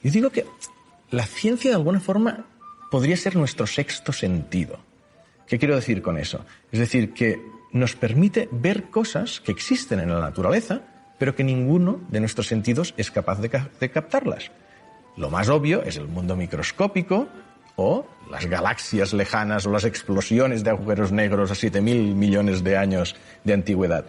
Yo digo que la ciencia de alguna forma podría ser nuestro sexto sentido. ¿Qué quiero decir con eso? Es decir, que nos permite ver cosas que existen en la naturaleza, pero que ninguno de nuestros sentidos es capaz de captarlas. Lo más obvio es el mundo microscópico o las galaxias lejanas o las explosiones de agujeros negros a 7.000 millones de años de antigüedad.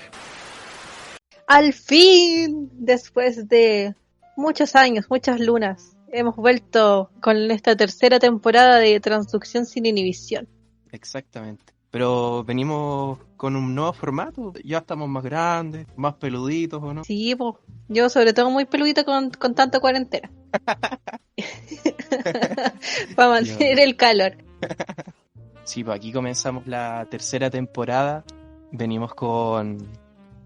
Al fin, después de muchos años, muchas lunas, hemos vuelto con esta tercera temporada de Transducción sin Inhibición. Exactamente. Pero venimos con un nuevo formato. Ya estamos más grandes, más peluditos, ¿o no? Sí, pues, yo sobre todo muy peludita con tanta cuarentena. Para mantener el calor. Sí, pues aquí comenzamos la tercera temporada. Venimos con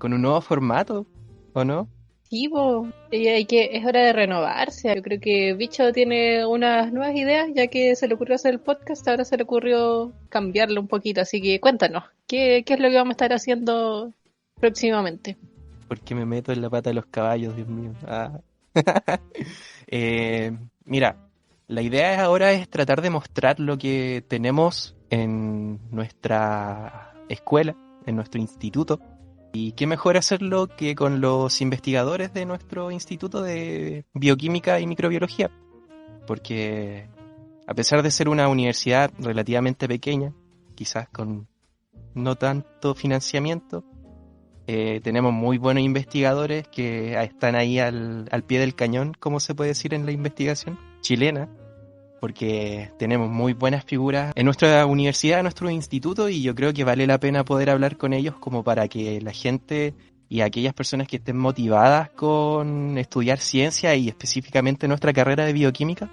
un nuevo formato, ¿o no? Sí, pues, es hora de renovarse. Yo creo que Bicho tiene unas nuevas ideas, ya que se le ocurrió hacer el podcast, ahora se le ocurrió cambiarlo un poquito. Así que cuéntanos, ¿qué es lo que vamos a estar haciendo próximamente? Porque me meto en la pata de los caballos, Dios mío. Ah. Mira, la idea ahora es tratar de mostrar lo que tenemos en nuestra escuela, en nuestro instituto. Y qué mejor hacerlo que con los investigadores de nuestro instituto de bioquímica y microbiología. Porque a pesar de ser una universidad relativamente pequeña, quizás con no tanto financiamiento, tenemos muy buenos investigadores que están ahí al pie del cañón, como se puede decir en la investigación chilena, porque tenemos muy buenas figuras en nuestra universidad, en nuestro instituto, y yo creo que vale la pena poder hablar con ellos como para que la gente y aquellas personas que estén motivadas con estudiar ciencia y específicamente nuestra carrera de bioquímica,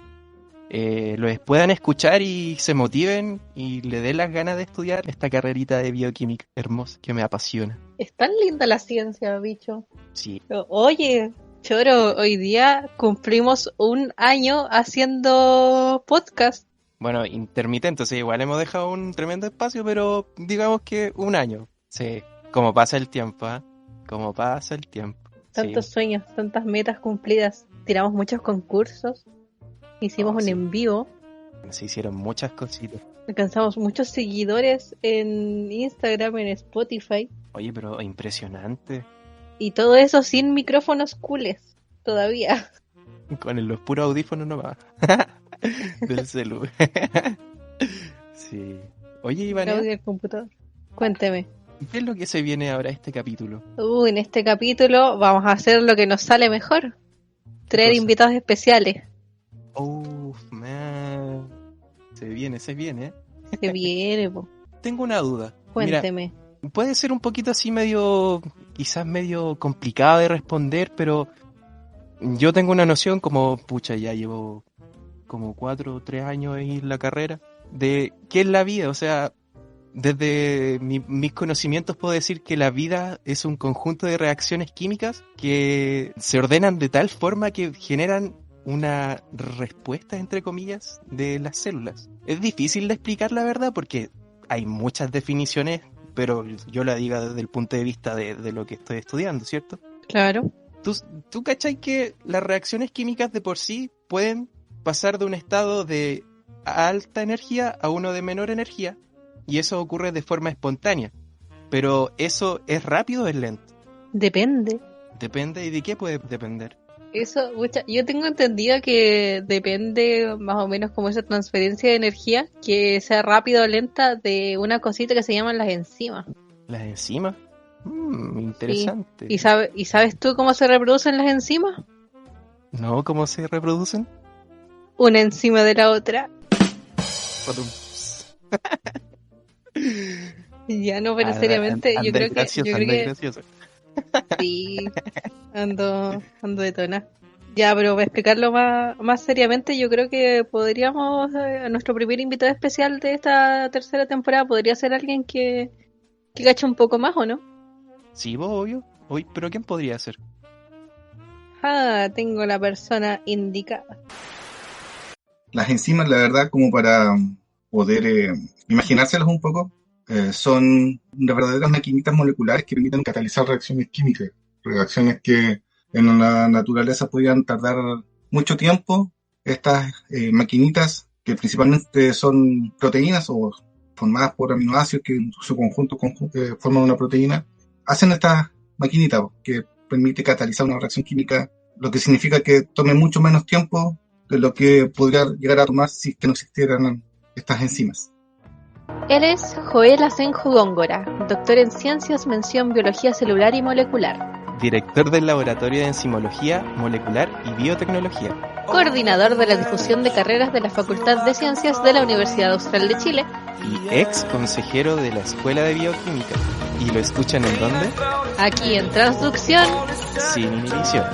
los puedan escuchar y se motiven y le den las ganas de estudiar esta carrerita de bioquímica hermosa que me apasiona. Es tan linda la ciencia, Bicho. Sí. Oye, Choro, hoy día cumplimos un año haciendo podcast. Bueno, intermitente, o sea, igual hemos dejado un tremendo espacio, pero digamos que un año. Sí, como pasa el tiempo, ¿eh? Como pasa el tiempo. Tantos sueños, tantas metas cumplidas. Tiramos muchos concursos. Hicimos un en vivo. Se hicieron muchas cositas. Alcanzamos muchos seguidores en Instagram, en Spotify. Oye, pero impresionante. Y todo eso sin micrófonos cooles, todavía. Con los puros audífonos nomás. Del celu. Sí. Oye, Ivana, El computador. Cuénteme. ¿qué es lo que se viene ahora este capítulo? En este capítulo vamos a hacer lo que nos sale mejor. Traer invitados especiales. Man. Se viene, Se viene, po. Tengo una duda. Cuénteme. Mira, puede ser un poquito así quizás medio complicado de responder, pero yo tengo una noción como, ya llevo como 4 o 3 años en la carrera, de qué es la vida. O sea, desde mis conocimientos puedo decir que la vida es un conjunto de reacciones químicas que se ordenan de tal forma que generan una respuesta, entre comillas, de las células. Es difícil de explicar la verdad porque hay muchas definiciones, pero yo la digo desde el punto de vista de lo que estoy estudiando, ¿cierto? Claro. ¿Tú cachai que las reacciones químicas de por sí pueden pasar de un estado de alta energía a uno de menor energía? Y eso ocurre de forma espontánea. Pero ¿eso es rápido o es lento? Depende. Depende. ¿Y de qué puede depender? Eso, yo tengo entendido que depende más o menos como esa transferencia de energía, que sea rápida o lenta de una cosita que se llaman las enzimas. ¿Las enzimas? Interesante. Sí. ¿Y sabes tú cómo se reproducen las enzimas? No, ¿cómo se reproducen? Una encima de la otra. Ya no, pero seriamente, yo creo que sí, ando de tona. Ya, pero para explicarlo más seriamente, yo creo que podríamos, nuestro primer invitado especial de esta tercera temporada podría ser alguien que cache un poco más, ¿o no? Sí, vos, obvio. ¿Pero quién podría ser? Tengo la persona indicada. Las enzimas, la verdad, como para poder imaginárselas un poco, son verdaderas maquinitas moleculares que permiten catalizar reacciones químicas, reacciones que en la naturaleza podían tardar mucho tiempo estas maquinitas que principalmente son proteínas o formadas por aminoácidos que en su conjunto forman una proteína, hacen estas maquinitas que permite catalizar una reacción química, lo que significa que tome mucho menos tiempo de lo que podría llegar a tomar si es que no existieran estas enzimas. Él es Joel Asenjo Góngora, doctor en Ciencias, mención Biología Celular y Molecular. Director del Laboratorio de Enzimología, Molecular y Biotecnología. Coordinador de la difusión de carreras de la Facultad de Ciencias de la Universidad Austral de Chile. Y ex consejero de la Escuela de Bioquímica. ¿Y lo escuchan en dónde? Aquí en Transducción Sin inhibición.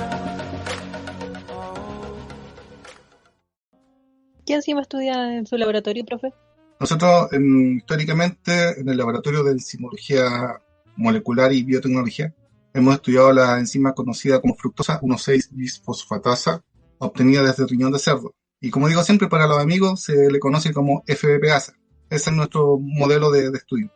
¿Qué enzima estudia en su laboratorio, profe? Nosotros, históricamente, en el Laboratorio de Enzimología Molecular y Biotecnología, hemos estudiado la enzima conocida como fructosa 1,6-bisfosfatasa, obtenida desde el riñón de cerdo. Y como digo siempre, para los amigos se le conoce como FBPasa. Ese es nuestro modelo de estudio.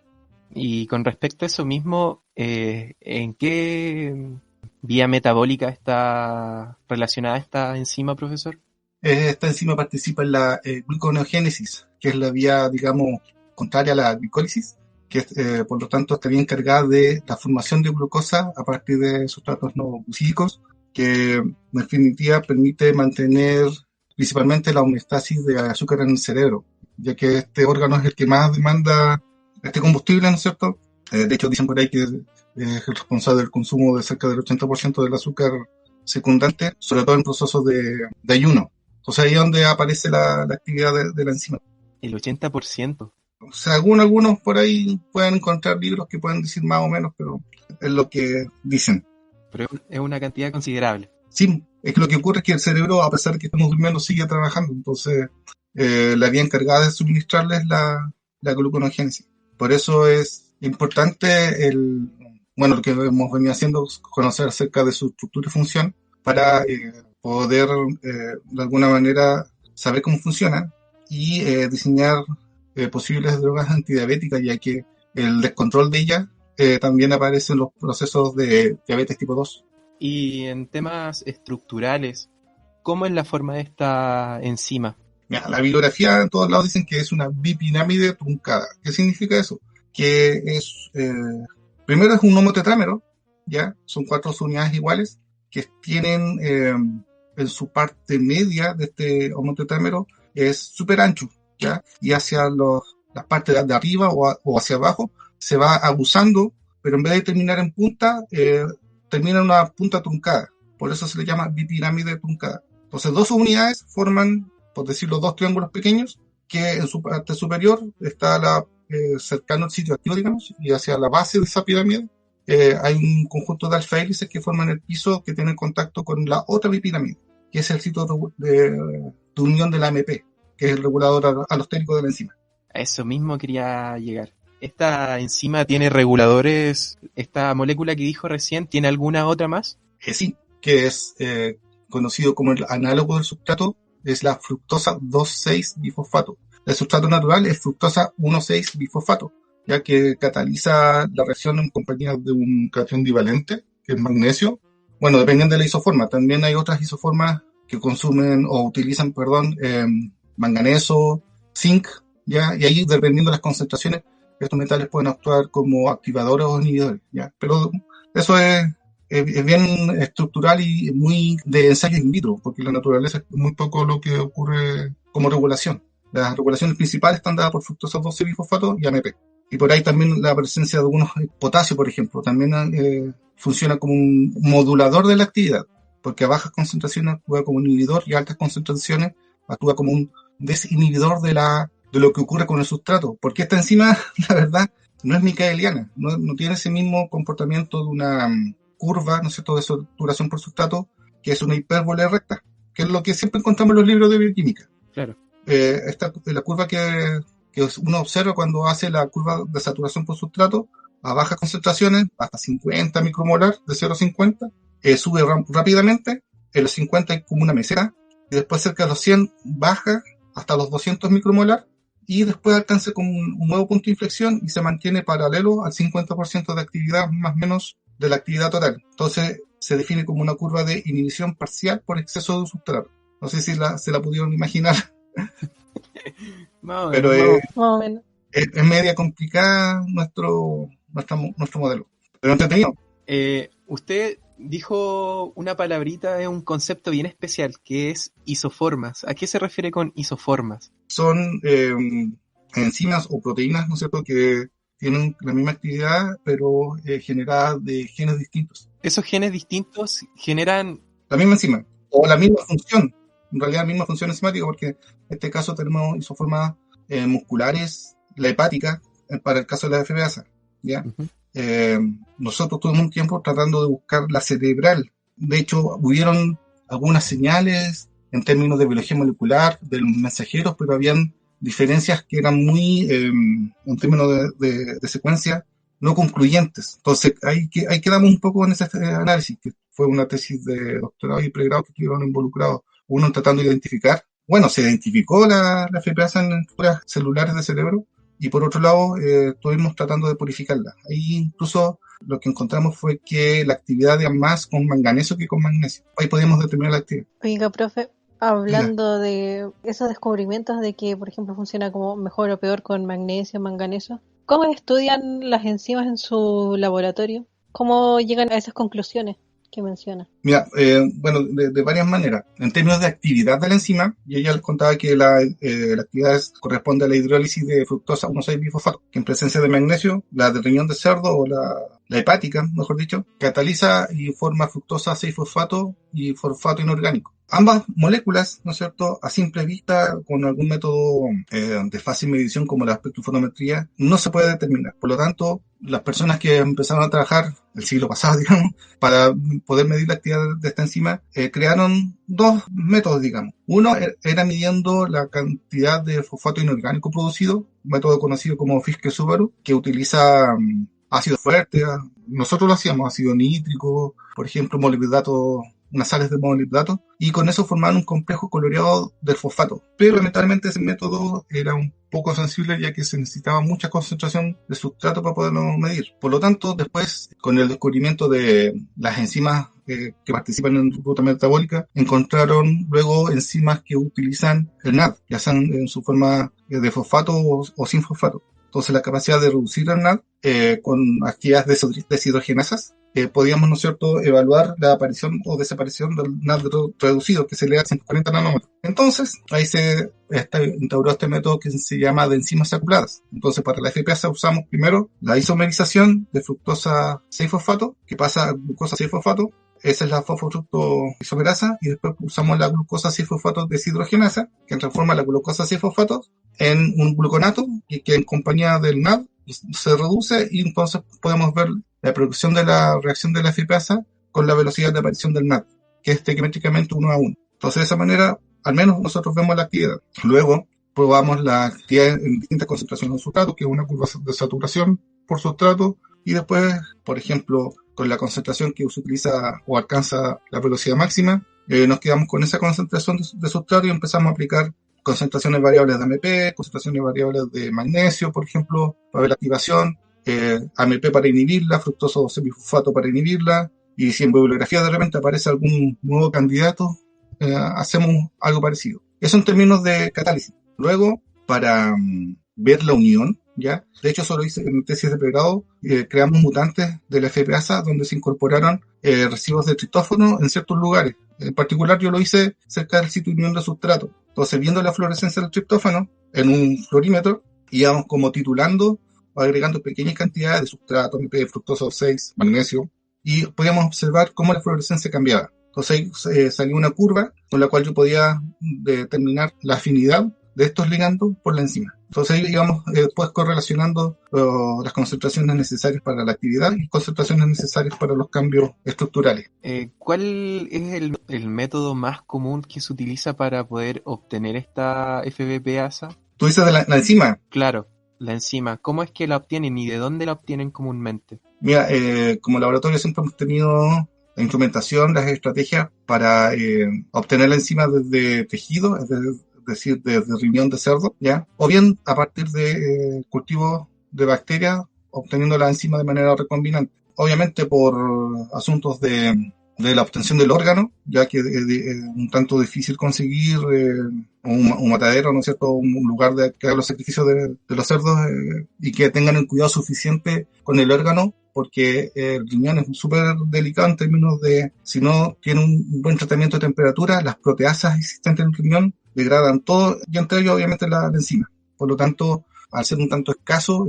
Y con respecto a eso mismo, ¿en qué vía metabólica está relacionada esta enzima, profesor? Esta enzima participa en la gluconeogénesis, que es la vía, digamos, contraria a la glicólisis, que por lo tanto estaría encargada de la formación de glucosa a partir de sustratos no glucídicos, que en definitiva permite mantener principalmente la homeostasis de azúcar en el cerebro, ya que este órgano es el que más demanda este combustible, ¿no es cierto? De hecho, dicen por ahí que es el responsable del consumo de cerca del 80% del azúcar secundante, sobre todo en procesos de ayuno. Entonces ahí es donde aparece la actividad de la enzima. El 80%. O sea, algunos por ahí pueden encontrar libros que pueden decir más o menos, pero es lo que dicen. Pero es una cantidad considerable. Sí, es que lo que ocurre es que el cerebro, a pesar de que estamos durmiendo, sigue trabajando. Entonces, la vía encargada de suministrarles la gluconeogénesis. Por eso es importante lo que hemos venido haciendo es conocer acerca de su estructura y función para poder, de alguna manera, saber cómo funciona y diseñar posibles drogas antidiabéticas, ya que el descontrol de ellas también aparece en los procesos de diabetes tipo 2. Y en temas estructurales, ¿cómo es la forma de esta enzima? Mira, la bibliografía en todos lados dicen que es una bipirámide truncada. ¿Qué significa eso? Que es, primero es un homotetrámero, ¿ya? Son 4 unidades iguales que tienen en su parte media de este homotetrámero es súper ancho, ¿ya? Y hacia las partes de arriba o hacia abajo se va aguzando, pero en vez de terminar en punta, termina en una punta truncada. Por eso se le llama bipirámide truncada. Entonces, 2 unidades forman, por decirlo, 2 triángulos pequeños, que en su parte superior está cercano al sitio activo, digamos, y hacia la base de esa pirámide hay un conjunto de alfa hélices que forman el piso que tienen contacto con la otra bipirámide, que es el sitio de unión de la AMP, que es el regulador alostérico de la enzima. A eso mismo quería llegar. ¿Esta enzima tiene reguladores? ¿Esta molécula que dijo recién tiene alguna otra más? Sí, que es conocido como el análogo del sustrato, es la fructosa 2,6-bifosfato. El sustrato natural es fructosa 1,6-bifosfato, ya que cataliza la reacción en compañía de un cation divalente, que es magnesio. Bueno, dependiendo de la isoforma. También hay otras isoformas que consumen o utilizan, manganeso, zinc, ¿ya? Y ahí, dependiendo de las concentraciones, estos metales pueden actuar como activadores o inhibidores, ¿ya? Pero eso es bien estructural y muy de ensayo in vitro, porque en la naturaleza es muy poco lo que ocurre como regulación. Las regulaciones principales están dadas por fructosa 2,6-bifosfato y AMP. Y por ahí también la presencia de algunos potasio, por ejemplo, también funciona como un modulador de la actividad, porque a bajas concentraciones actúa como un inhibidor y a altas concentraciones actúa como un desinhibidor de lo que ocurre con el sustrato. Porque esta enzima, la verdad, no es micaeliana, no tiene ese mismo comportamiento de una curva, ¿no es cierto?, de saturación por sustrato, que es una hipérbole recta, que es lo que siempre encontramos en los libros de bioquímica. Claro. La curva que uno observa cuando hace la curva de saturación por sustrato, a bajas concentraciones, hasta 50 micromolar, de 0 a 50, sube rápidamente, en los 50 hay como una meseta, y después cerca de los 100 baja hasta los 200 micromolar, y después alcanza como un nuevo punto de inflexión y se mantiene paralelo al 50% de actividad más o menos de la actividad total. Entonces se define como una curva de inhibición parcial por exceso de sustrato. No sé si se la pudieron imaginar, Más o pero menos. Más o menos. es media complicada nuestro modelo. Pero entretenido. Usted dijo una palabrita, es un concepto bien especial, que es isoformas. ¿A qué se refiere con isoformas? Son enzimas o proteínas, ¿no es cierto?, que tienen la misma actividad, pero generadas de genes distintos. Esos genes distintos generan... La misma enzima, o la misma función, en realidad la misma función enzimática, porque en este caso tenemos isoformas musculares, la hepática, para el caso de la FBasa, ¿ya? Ujú. Nosotros tuvimos un tiempo tratando de buscar la cerebral. De hecho, hubieron algunas señales en términos de biología molecular, de los mensajeros, pero habían diferencias que eran muy, en términos de secuencia, no concluyentes. Entonces, ahí quedamos un poco en ese análisis, que fue una tesis de doctorado y pregrado que estuvieron involucrados, uno tratando de identificar. Bueno, se identificó la FPasa en estructuras celulares del cerebro, y por otro lado, estuvimos tratando de purificarla. Ahí incluso lo que encontramos fue que la actividad era más con manganeso que con magnesio. Ahí podíamos determinar la actividad. Oiga, profe, hablando de esos descubrimientos de que, por ejemplo, funciona como mejor o peor con magnesio, manganeso, ¿cómo estudian las enzimas en su laboratorio? ¿Cómo llegan a esas conclusiones que menciona? Mira, bueno, de varias maneras. En términos de actividad de la enzima, yo ya les contaba que la actividad corresponde a la hidrólisis de fructosa 1,6-bifosfato, que en presencia de magnesio, la de riñón de cerdo o la hepática, mejor dicho, cataliza y forma fructosa 6-fosfato y fosfato inorgánico. Ambas moléculas, ¿no es cierto?, a simple vista, con algún método de fácil medición como la espectrofotometría, no se puede determinar. Por lo tanto, las personas que empezaron a trabajar el siglo pasado, digamos, para poder medir la actividad de esta enzima, crearon dos métodos, digamos. Uno era midiendo la cantidad de fosfato inorgánico producido, un método conocido como Fiske-Subaru, que utiliza ácido fuerte. Nosotros lo hacíamos, ácido nítrico, por ejemplo, molibdato, unas sales de molibdato, y con eso formaban un complejo coloreado del fosfato. Pero lamentablemente ese método era un poco sensible, ya que se necesitaba mucha concentración de sustrato para poderlo medir. Por lo tanto, después, con el descubrimiento de las enzimas que participan en ruta metabólica, encontraron luego enzimas que utilizan el NAD, ya sean en su forma de fosfato o sin fosfato. Entonces, la capacidad de reducir el NAD con actividades deshidrogenasas, podíamos, ¿no es cierto?, evaluar la aparición o desaparición del NAD reducido, que se le da a 140 nanómetros. Entonces, ahí se instauró este método que se llama de enzimas acopladas. Entonces, para la FPasa usamos primero la isomerización de fructosa 6-fosfato, que pasa a glucosa 6-fosfato. Esa es la fosfofructoisomerasa, y después usamos la glucosa 6-fosfato deshidrogenasa, que transforma la glucosa 6-fosfato en un gluconato, y que en compañía del NAD se reduce, y entonces podemos ver la producción de la reacción de la FPasa con la velocidad de aparición del NAD, que es estequiométricamente 1 a 1. Entonces, de esa manera, al menos nosotros vemos la actividad. Luego, probamos la actividad en distintas concentraciones de sustrato, que es una curva de saturación por sustrato, y después, por ejemplo, con la concentración que se utiliza o alcanza la velocidad máxima, nos quedamos con esa concentración de sustrato y empezamos a aplicar concentraciones variables de AMP, concentraciones variables de magnesio, por ejemplo, para ver la activación, AMP para inhibirla, fructosa 2-semifosfato para inhibirla, y si en bibliografía de repente aparece algún nuevo candidato, hacemos algo parecido. Eso en términos de catálisis. Luego, para ver la unión, ¿ya? De hecho, eso lo hice en tesis de pregrado. Creamos mutantes de la FPasa donde se incorporaron residuos de triptófano en ciertos lugares. En particular, yo lo hice cerca del sitio de unión de sustrato. Entonces, viendo la fluorescencia del triptófano en un fluorímetro, íbamos como titulando o agregando pequeñas cantidades de sustrato, MP, fructosa 6, magnesio, y podíamos observar cómo la fluorescencia cambiaba. Entonces, ahí salió una curva con la cual yo podía determinar la afinidad de estos ligandos por la enzima. Entonces ahí íbamos después correlacionando las concentraciones necesarias para la actividad y concentraciones necesarias para los cambios estructurales. ¿Cuál es el método más común que se utiliza para poder obtener esta FBPasa? ¿Tú dices de la enzima? Claro, la enzima. ¿Cómo es que la obtienen y de dónde la obtienen comúnmente? Mira, como laboratorio siempre hemos tenido la instrumentación, las estrategias para obtener la enzima desde tejido, es decir, desde riñón de cerdo, ¿ya? O bien a partir de cultivos de bacterias, obteniendo la enzima de manera recombinante. Obviamente por asuntos de de la obtención del órgano, ya que es un tanto difícil conseguir un matadero, ¿no es cierto?, un lugar de que haga los sacrificios de los cerdos y que tengan el cuidado suficiente con el órgano, porque el riñón es súper delicado en términos de, si no tiene un buen tratamiento de temperatura, las proteasas existentes en el riñón degradan todo, y entre ellos obviamente la enzima. Por lo tanto, al ser un tanto escaso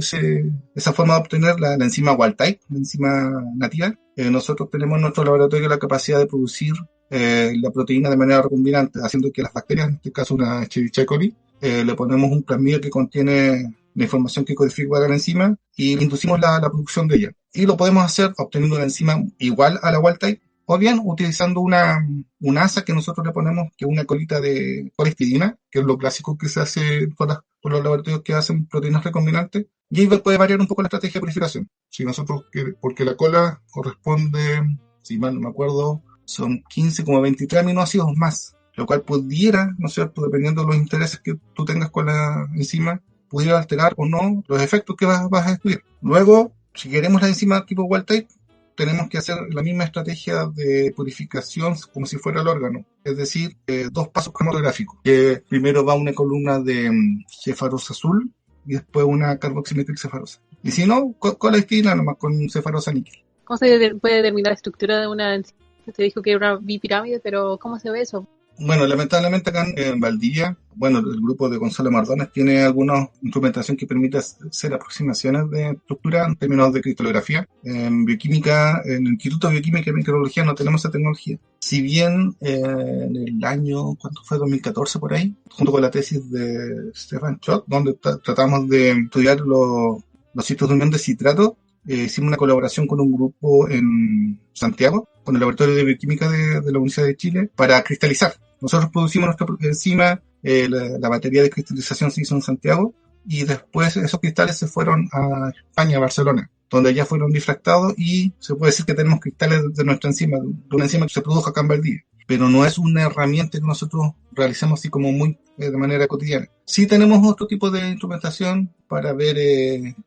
esa forma de obtener la enzima wild type, la enzima nativa, nosotros tenemos en nuestro laboratorio la capacidad de producir la proteína de manera recombinante, haciendo que las bacterias, en este caso una Escherichia coli, le ponemos un plasmido que contiene la información que codifica la enzima y inducimos la producción de ella. Y lo podemos hacer obteniendo una enzima igual a la wild type, o bien utilizando una asa que nosotros le ponemos, que es una colita de colistidina, que es lo clásico que se hace por los laboratorios que hacen proteínas recombinantes, y ahí puede variar un poco la estrategia de purificación. Si nosotros, porque la cola corresponde, si mal no me acuerdo, son 15,23 aminoácidos más, lo cual pudiera, ¿no es cierto?, dependiendo de los intereses que tú tengas con la enzima, pudiera alterar o no los efectos que vas a estudiar. Luego, si queremos la enzima tipo wild type, tenemos que hacer la misma estrategia de purificación como si fuera el órgano, es decir, 2 pasos cromatográficos, que primero va una columna de cefarosa azul y después una carboximetilcefarosa. Y si no, colestina nomás con cefarosa níquel. ¿Cómo se puede determinar la estructura de una enzima? Te dijo que era una bipirámide, pero ¿cómo se ve eso? Bueno, lamentablemente acá en Valdivia, bueno, el grupo de Gonzalo Mardones tiene alguna instrumentación que permite hacer aproximaciones de estructura en términos de cristalografía. En bioquímica, en el Instituto de Bioquímica y Microbiología no tenemos esa tecnología. Si bien en el año, ¿cuánto fue? 2014 por ahí, junto con la tesis de Stefan Schott, donde tratamos de estudiar los sitios de unión de citrato, hicimos una colaboración con un grupo en Santiago, con el Laboratorio de Bioquímica de la Universidad de Chile, para cristalizar. Nosotros producimos nuestra enzima, la batería de cristalización se hizo en Santiago, y después esos cristales se fueron a España, a Barcelona, donde ya fueron difractados, y se puede decir que tenemos cristales de nuestra enzima, de una enzima que se produjo acá en Valdivia. Pero no es una herramienta que nosotros realicemos así como muy de manera cotidiana. Sí tenemos otro tipo de instrumentación para ver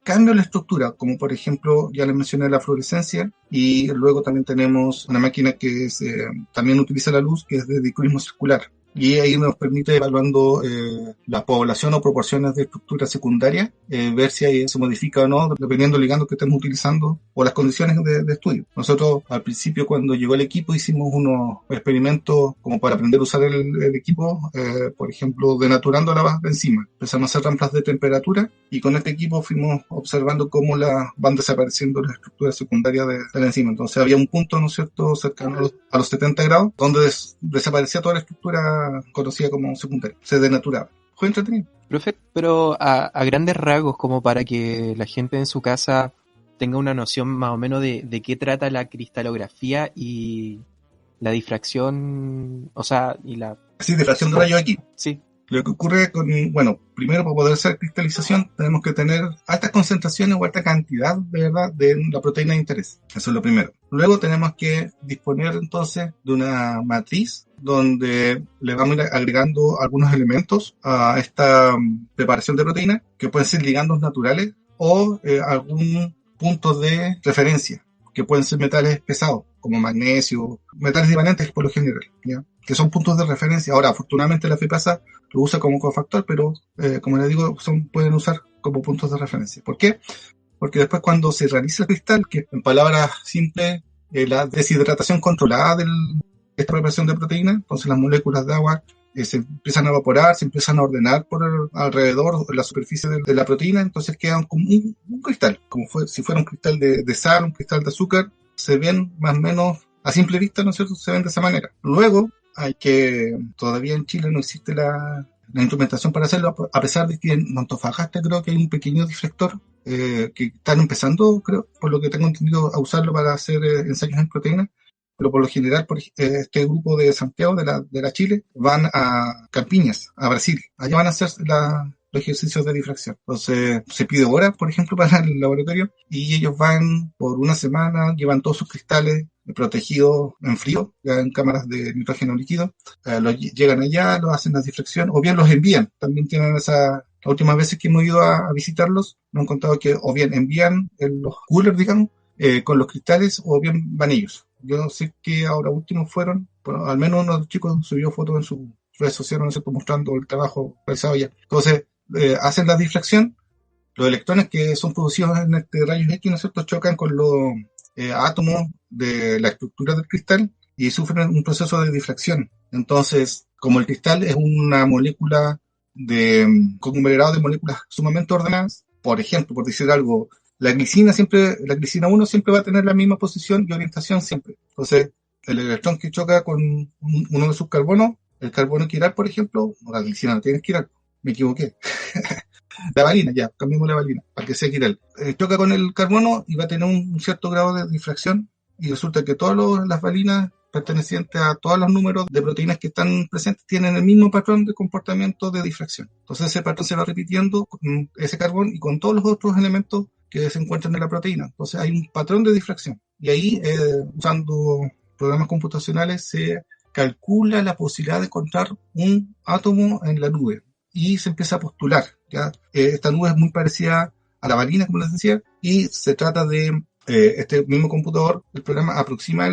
cambios en la estructura, como por ejemplo, ya les mencioné la fluorescencia, y luego también tenemos una máquina que también utiliza la luz, que es de dicurismo circular. Y ahí nos permite, evaluando la población o proporciones de estructura secundaria, ver si ahí se modifica o no, dependiendo del ligando que estemos utilizando o las condiciones de estudio. Nosotros, al principio, cuando llegó el equipo, hicimos unos experimentos como para aprender a usar el equipo, por ejemplo, denaturando la enzima. Empezamos a hacer rampas de temperatura, y con este equipo fuimos observando cómo van desapareciendo las estructuras secundarias de la enzima. Entonces había un punto, ¿no es cierto?, cercano a los 70 grados, donde desaparecía toda la estructura conocida como secundaria, se denaturaba. Fue entretenido. Profe, pero a grandes rasgos, como para que la gente en su casa tenga una noción más o menos de qué trata la cristalografía y la difracción, o sea, y la... Sí, difracción de rayos X. Sí. Lo que ocurre bueno, primero, para poder hacer cristalización tenemos que tener altas concentraciones o alta cantidad, de verdad, de la proteína de interés. Eso es lo primero. Luego tenemos que disponer entonces de una matriz donde le vamos a ir agregando algunos elementos a esta preparación de proteína, que pueden ser ligandos naturales o algún punto de referencia, que pueden ser metales pesados, como magnesio, metales divalentes por lo general, ¿ya?, que son puntos de referencia. Ahora, afortunadamente la FEPASA lo usa como cofactor, pero como les digo, pueden usar como puntos de referencia. ¿Por qué? Porque después, cuando se realiza el cristal, que en palabras simples, la deshidratación controlada de esta preparación de proteína, entonces las moléculas de agua se empiezan a evaporar, se empiezan a ordenar por alrededor de la superficie de la proteína, entonces quedan como un cristal, como si fuera un cristal de sal, un cristal de azúcar. Se ven más o menos a simple vista, ¿no es cierto?, se ven de esa manera. Luego, todavía en Chile no existe la instrumentación para hacerlo, a pesar de que en Antofagasta creo que hay un pequeño difractor que están empezando, creo, por lo que tengo entendido, a usarlo para hacer ensayos en proteínas. Pero por lo general, este grupo de Santiago, de la Chile, van a Campiñas, a Brasil. Allá van a hacer los ejercicios de difracción. Entonces, se pide horas, por ejemplo, para el laboratorio, y ellos van por una semana, llevan todos sus cristales protegidos en frío, ya en cámaras de nitrógeno líquido, llegan allá, los hacen la difracción, o bien los envían. También tienen las últimas veces que hemos ido a visitarlos, nos han contado que o bien envían los coolers, digamos, con los cristales, o bien van ellos. Yo no sé qué ahora últimos fueron, pero al menos uno de los chicos subió fotos en su redes sociales, ¿no es cierto?, mostrando el trabajo realizado ya. Entonces, hacen la difracción, los electrones que son producidos en rayos X, ¿no es cierto?, chocan con los átomos de la estructura del cristal y sufren un proceso de difracción. Entonces, como el cristal es una molécula de conglomerado de moléculas sumamente ordenadas, por ejemplo, por decir algo, la glicina 1 siempre va a tener la misma posición y orientación siempre. Entonces, el electrón que choca con uno de sus carbonos, el carbono quiral, por ejemplo, no, la glicina no tiene quiral, me equivoqué. La valina, ya, cambiemos la valina, para que sea quiral. Choca con el carbono y va a tener un cierto grado de difracción, y resulta que todas las valinas pertenecientes a todos los números de proteínas que están presentes tienen el mismo patrón de comportamiento de difracción. Entonces ese patrón se va repitiendo con ese carbón y con todos los otros elementos que se encuentran en la proteína. Entonces hay un patrón de difracción. Y ahí, usando programas computacionales, se calcula la posibilidad de encontrar un átomo en la nube. Y se empieza a postular, ¿ya? Esta nube es muy parecida a la valina, como les decía, y se trata de este mismo computador, el programa aproxima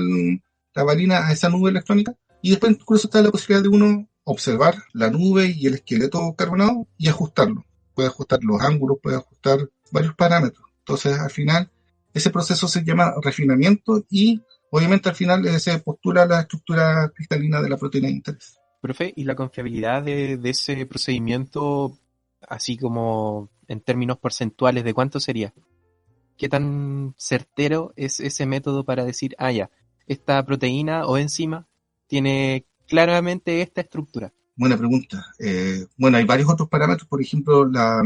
la valina a esa nube electrónica, y después incluso está la posibilidad de uno observar la nube y el esqueleto carbonado y ajustarlo. Puede ajustar los ángulos, puede ajustar varios parámetros. Entonces, al final, ese proceso se llama refinamiento y, obviamente, al final se postula la estructura cristalina de la proteína de interés. Profe, ¿y la confiabilidad de ese procedimiento, así como en términos porcentuales, de cuánto sería? ¿Qué tan certero es ese método para decir, ya, esta proteína o enzima tiene claramente esta estructura? Buena pregunta. Bueno, hay varios otros parámetros, por ejemplo, la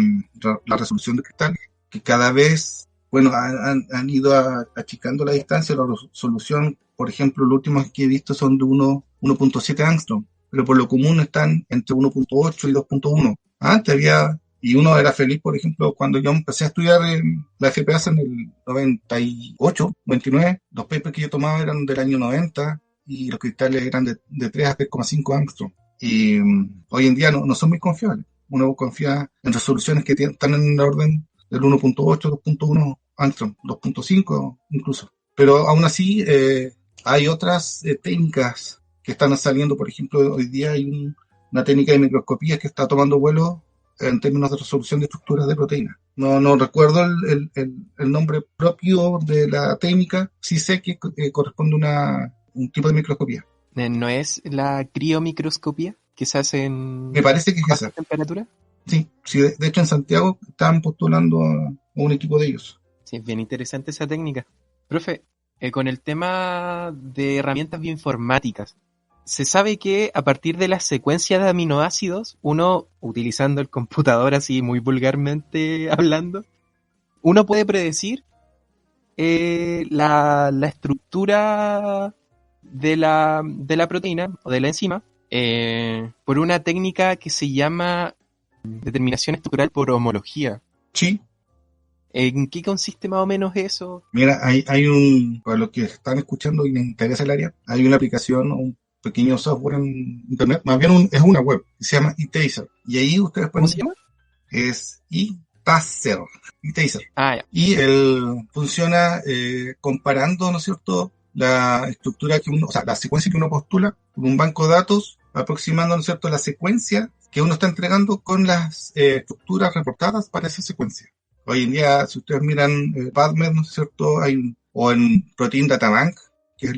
resolución de cristal, que cada vez, bueno, han ido achicando la distancia. La resolución, por ejemplo, los últimos que he visto son de 1.7 angstrom, pero por lo común están entre 1.8 y 2.1. Antes había, y uno era feliz, por ejemplo, cuando yo empecé a estudiar la FPS en el 98, 99, los papers que yo tomaba eran del año 90 y los cristales eran de 3 a 3,5 angstrom. Y hoy en día no son muy confiables. Uno confía en resoluciones que están en el orden del 1.8, 2.1 angstrom, 2.5 incluso. Pero aún así hay otras técnicas que están saliendo. Por ejemplo, hoy día hay una técnica de microscopía que está tomando vuelo en términos de resolución de estructuras de proteínas. No recuerdo el nombre propio de la técnica, sí sé que corresponde a un tipo de microscopía. ¿No es la criomicroscopía que se hace en Me parece que es esa temperatura? Sí, de hecho en Santiago estaban postulando a un equipo de ellos. Sí, es bien interesante esa técnica. Profe, con el tema de herramientas bioinformáticas, se sabe que a partir de las secuencias de aminoácidos, uno, utilizando el computador así muy vulgarmente hablando, uno puede predecir la estructura de la proteína o de la enzima por una técnica que se llama determinación estructural por homología. Sí. ¿En qué consiste más o menos eso? Mira, para los que están escuchando y les interesa el área, hay una aplicación, un pequeño software en internet, más bien es una web, que se llama eTaser. Y ahí ustedes pueden... ¿Cómo se llama? Es eTaser. Ya. Y él funciona comparando, ¿no es cierto?, la estructura la secuencia que uno postula con un banco de datos, aproximando, ¿no es cierto?, la secuencia que uno está entregando con las estructuras reportadas para esa secuencia. Hoy en día, si ustedes miran PubMed, ¿no es cierto?, o en Protein Data Bank, que es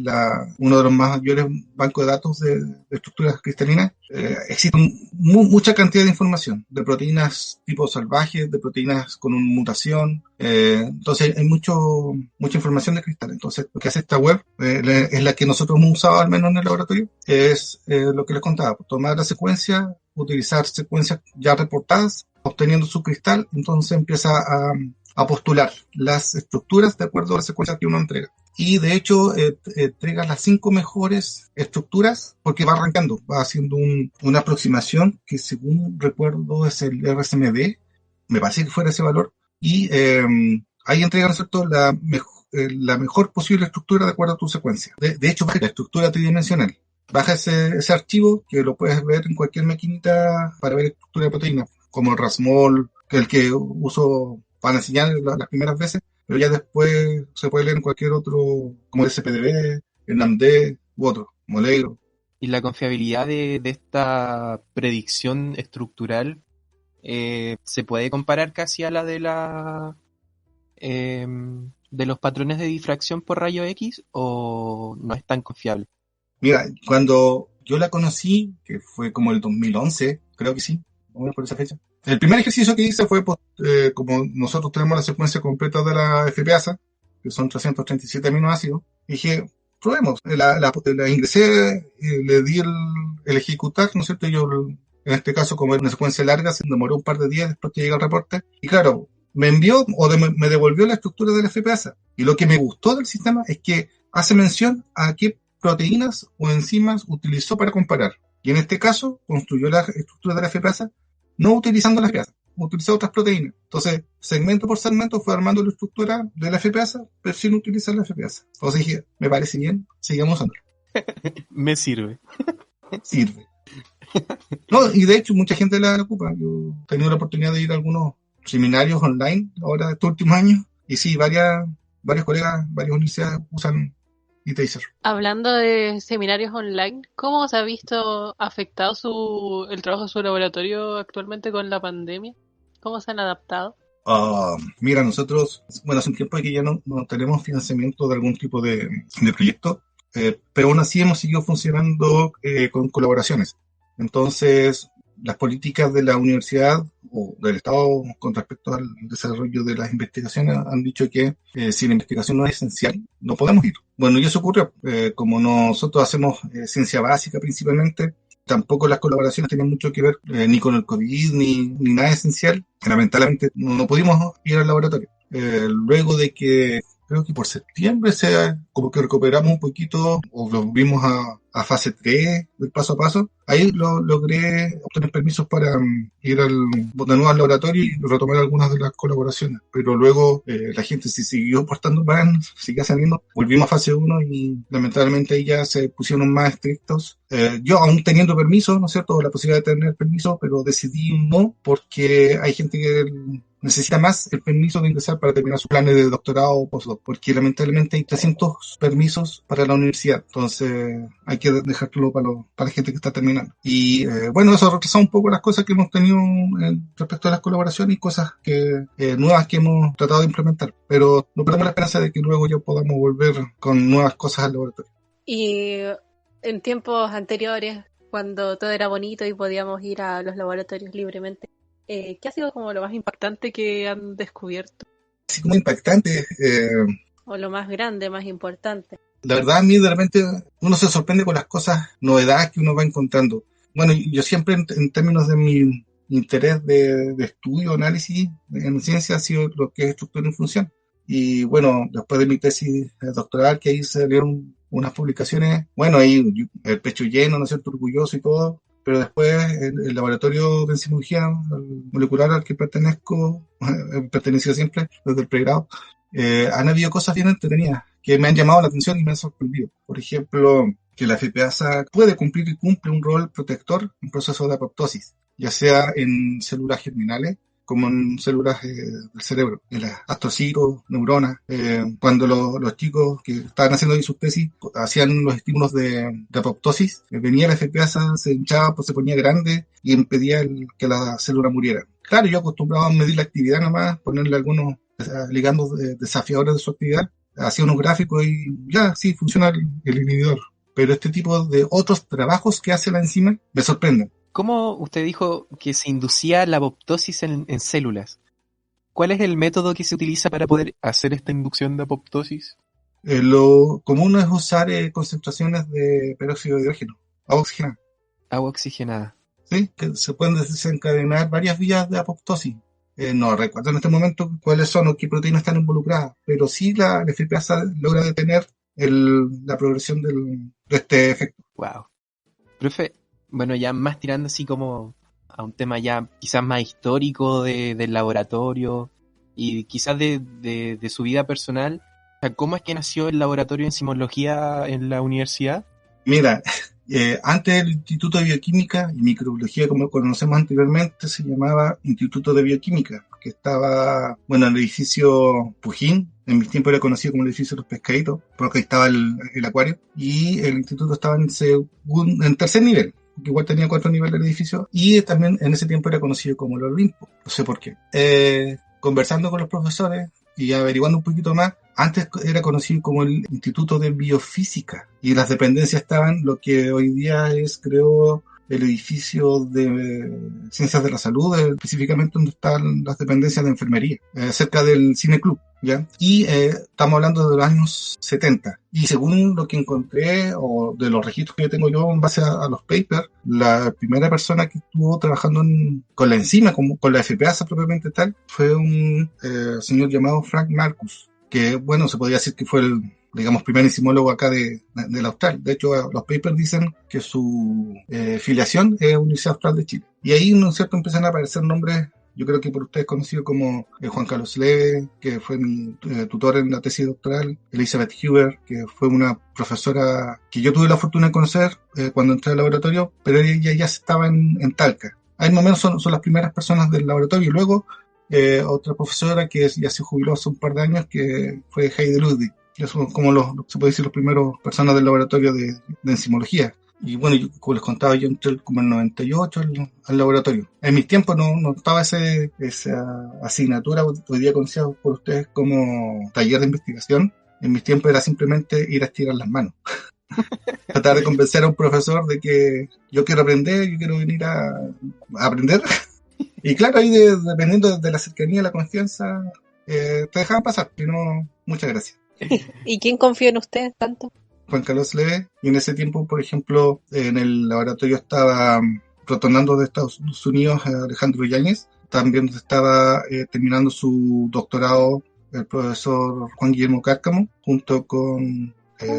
uno de los más mayores bancos de datos de estructuras cristalinas, existe mucha cantidad de información, de proteínas tipo salvajes, de proteínas con una mutación. Entonces hay mucha información de cristal. Entonces lo que hace esta web, es la que nosotros hemos usado al menos en el laboratorio, es lo que les contaba: tomar la secuencia, utilizar secuencias ya reportadas, obteniendo su cristal, entonces empieza a postular las estructuras de acuerdo a la secuencia que uno entrega. Y de hecho entrega las 5 mejores estructuras porque va arrancando, va haciendo una aproximación que, según recuerdo, es el RSMD, me parece que fuera ese valor, y ahí entrega, ¿no es cierto?, la mejor posible estructura de acuerdo a tu secuencia. De hecho, la estructura tridimensional. Baja ese archivo, que lo puedes ver en cualquier maquinita para ver estructura de proteínas, como el Rasmol, que es el que uso para enseñar las primeras veces, pero ya después se puede leer en cualquier otro, como el SPDB, NAMD u otro, Moleiro. Y la confiabilidad de esta predicción estructural se puede comparar casi a la de los patrones de difracción por rayo X, o no es tan confiable. Mira, cuando yo la conocí, que fue como el 2011, creo que sí, bueno, por esa fecha. El primer ejercicio que hice fue, como nosotros tenemos la secuencia completa de la FPASA, que son 337 aminoácidos, dije, probemos. La ingresé, le di el ejecutar, ¿no es cierto? Yo, en este caso, como era una secuencia larga, se demoró un par de días después que llega el reporte. Y claro, me envió me devolvió la estructura del FPASA. Y lo que me gustó del sistema es que hace mención a qué proteínas o enzimas utilizó para comparar. Y en este caso, construyó la estructura de la FPASA no utilizando la FPASA, utilizó otras proteínas. Entonces, segmento por segmento fue armando la estructura de la FPASA, pero sin utilizar la FPASA. Entonces dije, me parece bien, sigamos usando. Me sirve. Sirve. No, y de hecho mucha gente la ocupa. Yo he tenido la oportunidad de ir a algunos seminarios online ahora de estos últimos años, y sí, varios colegas, varias universidades usan eTaser. Hablando de seminarios online, ¿cómo se ha visto afectado el trabajo de su laboratorio actualmente con la pandemia? ¿Cómo se han adaptado? Mira, nosotros, bueno, hace un tiempo que ya no tenemos financiamiento de algún tipo de proyecto, pero aún así hemos seguido funcionando con colaboraciones. Entonces, las políticas de la universidad o del Estado con respecto al desarrollo de las investigaciones han dicho que si la investigación no es esencial, no podemos ir. Bueno, y eso ocurrió. Como nosotros hacemos ciencia básica principalmente, tampoco las colaboraciones tenían mucho que ver ni con el COVID ni nada esencial. Lamentablemente no pudimos ir al laboratorio. Luego de que, creo que por septiembre, como que recuperamos un poquito o volvimos a fase 3 del paso a paso. Ahí logré obtener permisos para ir de nuevo al laboratorio y retomar algunas de las colaboraciones. Pero luego la gente se siguió portando mal, seguía saliendo. Volvimos a fase 1 y lamentablemente ahí ya se pusieron más estrictos. Yo aún teniendo permiso, ¿no es cierto? La posibilidad de tener permiso, pero decidí no, porque hay gente que necesita más el permiso de ingresar para terminar sus planes de doctorado o postdoc, porque lamentablemente hay 300 permisos para la universidad, entonces hay que dejarlo para la gente que está terminando. Y bueno, eso ha retrasado un poco las cosas que hemos tenido respecto a las colaboraciones y cosas nuevas que hemos tratado de implementar, pero no perdemos la esperanza de que luego ya podamos volver con nuevas cosas al laboratorio. Y en tiempos anteriores, cuando todo era bonito y podíamos ir a los laboratorios libremente, ¿qué ha sido como lo más importante que han descubierto? Así como impactante. O lo más grande, más importante. La verdad, a mí de repente uno se sorprende con las cosas, novedades que uno va encontrando. Bueno, yo siempre en términos de mi interés de estudio, análisis en ciencia, ha sido lo que es estructura y función. Y bueno, después de mi tesis doctoral, que ahí salieron unas publicaciones, bueno, ahí el pecho lleno, ¿no es cierto?, orgulloso y todo. Pero después el laboratorio de enzimología molecular al que pertenezco, he pertenecido siempre desde el pregrado, han habido cosas bien entretenidas que me han llamado la atención y me han sorprendido. Por ejemplo, que la FPASA puede cumplir y cumple un rol protector en procesos de apoptosis, ya sea en células germinales como en células del cerebro, en las astrocitos, neuronas. Cuando los chicos que estaban haciendo ahí sus tesis hacían los estímulos de apoptosis, venía la FPASA, se hinchaba, pues se ponía grande y impedía que la célula muriera. Claro, yo acostumbraba a medir la actividad nomás, ponerle algunos ligandos desafiadores de su actividad, hacía unos gráficos y ya, sí, funciona el inhibidor. Pero este tipo de otros trabajos que hace la enzima me sorprenden. ¿Cómo usted dijo que se inducía la apoptosis en células? ¿Cuál es el método que se utiliza para poder hacer esta inducción de apoptosis? Lo común es usar concentraciones de peróxido de hidrógeno, agua oxigenada. Agua oxigenada. Sí, que se pueden desencadenar varias vías de apoptosis. No recuerdo en este momento cuáles son o qué proteínas están involucradas, pero sí la FPASA logra detener la progresión de este efecto. Wow. Profe, bueno, ya más tirando así como a un tema ya quizás más histórico del laboratorio y quizás de su vida personal, ¿cómo es que nació el laboratorio de enzimología en la universidad? Mira, antes el Instituto de Bioquímica y Microbiología, como lo conocemos anteriormente, se llamaba Instituto de Bioquímica, que estaba, bueno, en el edificio Pujín, En mis tiempos era conocido como el edificio de los pescaditos, porque ahí estaba el acuario, y el instituto estaba en tercer nivel, que igual tenía 4 niveles del edificio, y también en ese tiempo era conocido como el Olimpo, no sé por qué. Conversando con los profesores y averiguando un poquito más, antes era conocido como el Instituto de Biofísica, y las dependencias estaban lo que hoy día es, creo, el edificio de Ciencias de la Salud, específicamente donde están las dependencias de enfermería, cerca del Cine Club, ¿ya? Y estamos hablando de los años 70. Y según lo que encontré, o de los registros que yo tengo yo en base a los papers, la primera persona que estuvo trabajando con la enzima, con la FPasa propiamente tal, fue un señor llamado Frank Marcus, que, bueno, se podría decir que fue el, digamos, primer enzimólogo acá del Austral. De hecho, los papers dicen que su filiación es Universidad Austral de Chile. Y ahí, ¿no es cierto?, empiezan a aparecer nombres, yo creo que por ustedes conocidos como Juan Carlos Leve, que fue mi tutor en la tesis doctoral, Elizabeth Huber, que fue una profesora que yo tuve la fortuna de conocer cuando entré al laboratorio, pero ella ya estaba en Talca. Ahí más o menos son las primeras personas del laboratorio. Y luego otra profesora que ya se jubiló hace un par de años, que fue Heide Ludwig. Son como se puede decir, los primeros personas del laboratorio de enzimología. Y bueno, como les contaba, yo entré como en el 98 al laboratorio. En mis tiempos no estaba esa asignatura, hoy día conocida por ustedes como taller de investigación. En mis tiempos era simplemente ir a estirar las manos. Tratar de convencer a un profesor de que yo quiero aprender, yo quiero venir a aprender. Y claro, ahí dependiendo de la cercanía, la confianza, te dejaban pasar, pero no, muchas gracias. ¿Y quién confía en usted tanto? Juan Carlos Leve, y en ese tiempo, por ejemplo, en el laboratorio estaba retornando de Estados Unidos Alejandro Yáñez, también estaba terminando su doctorado el profesor Juan Guillermo Cárcamo, junto con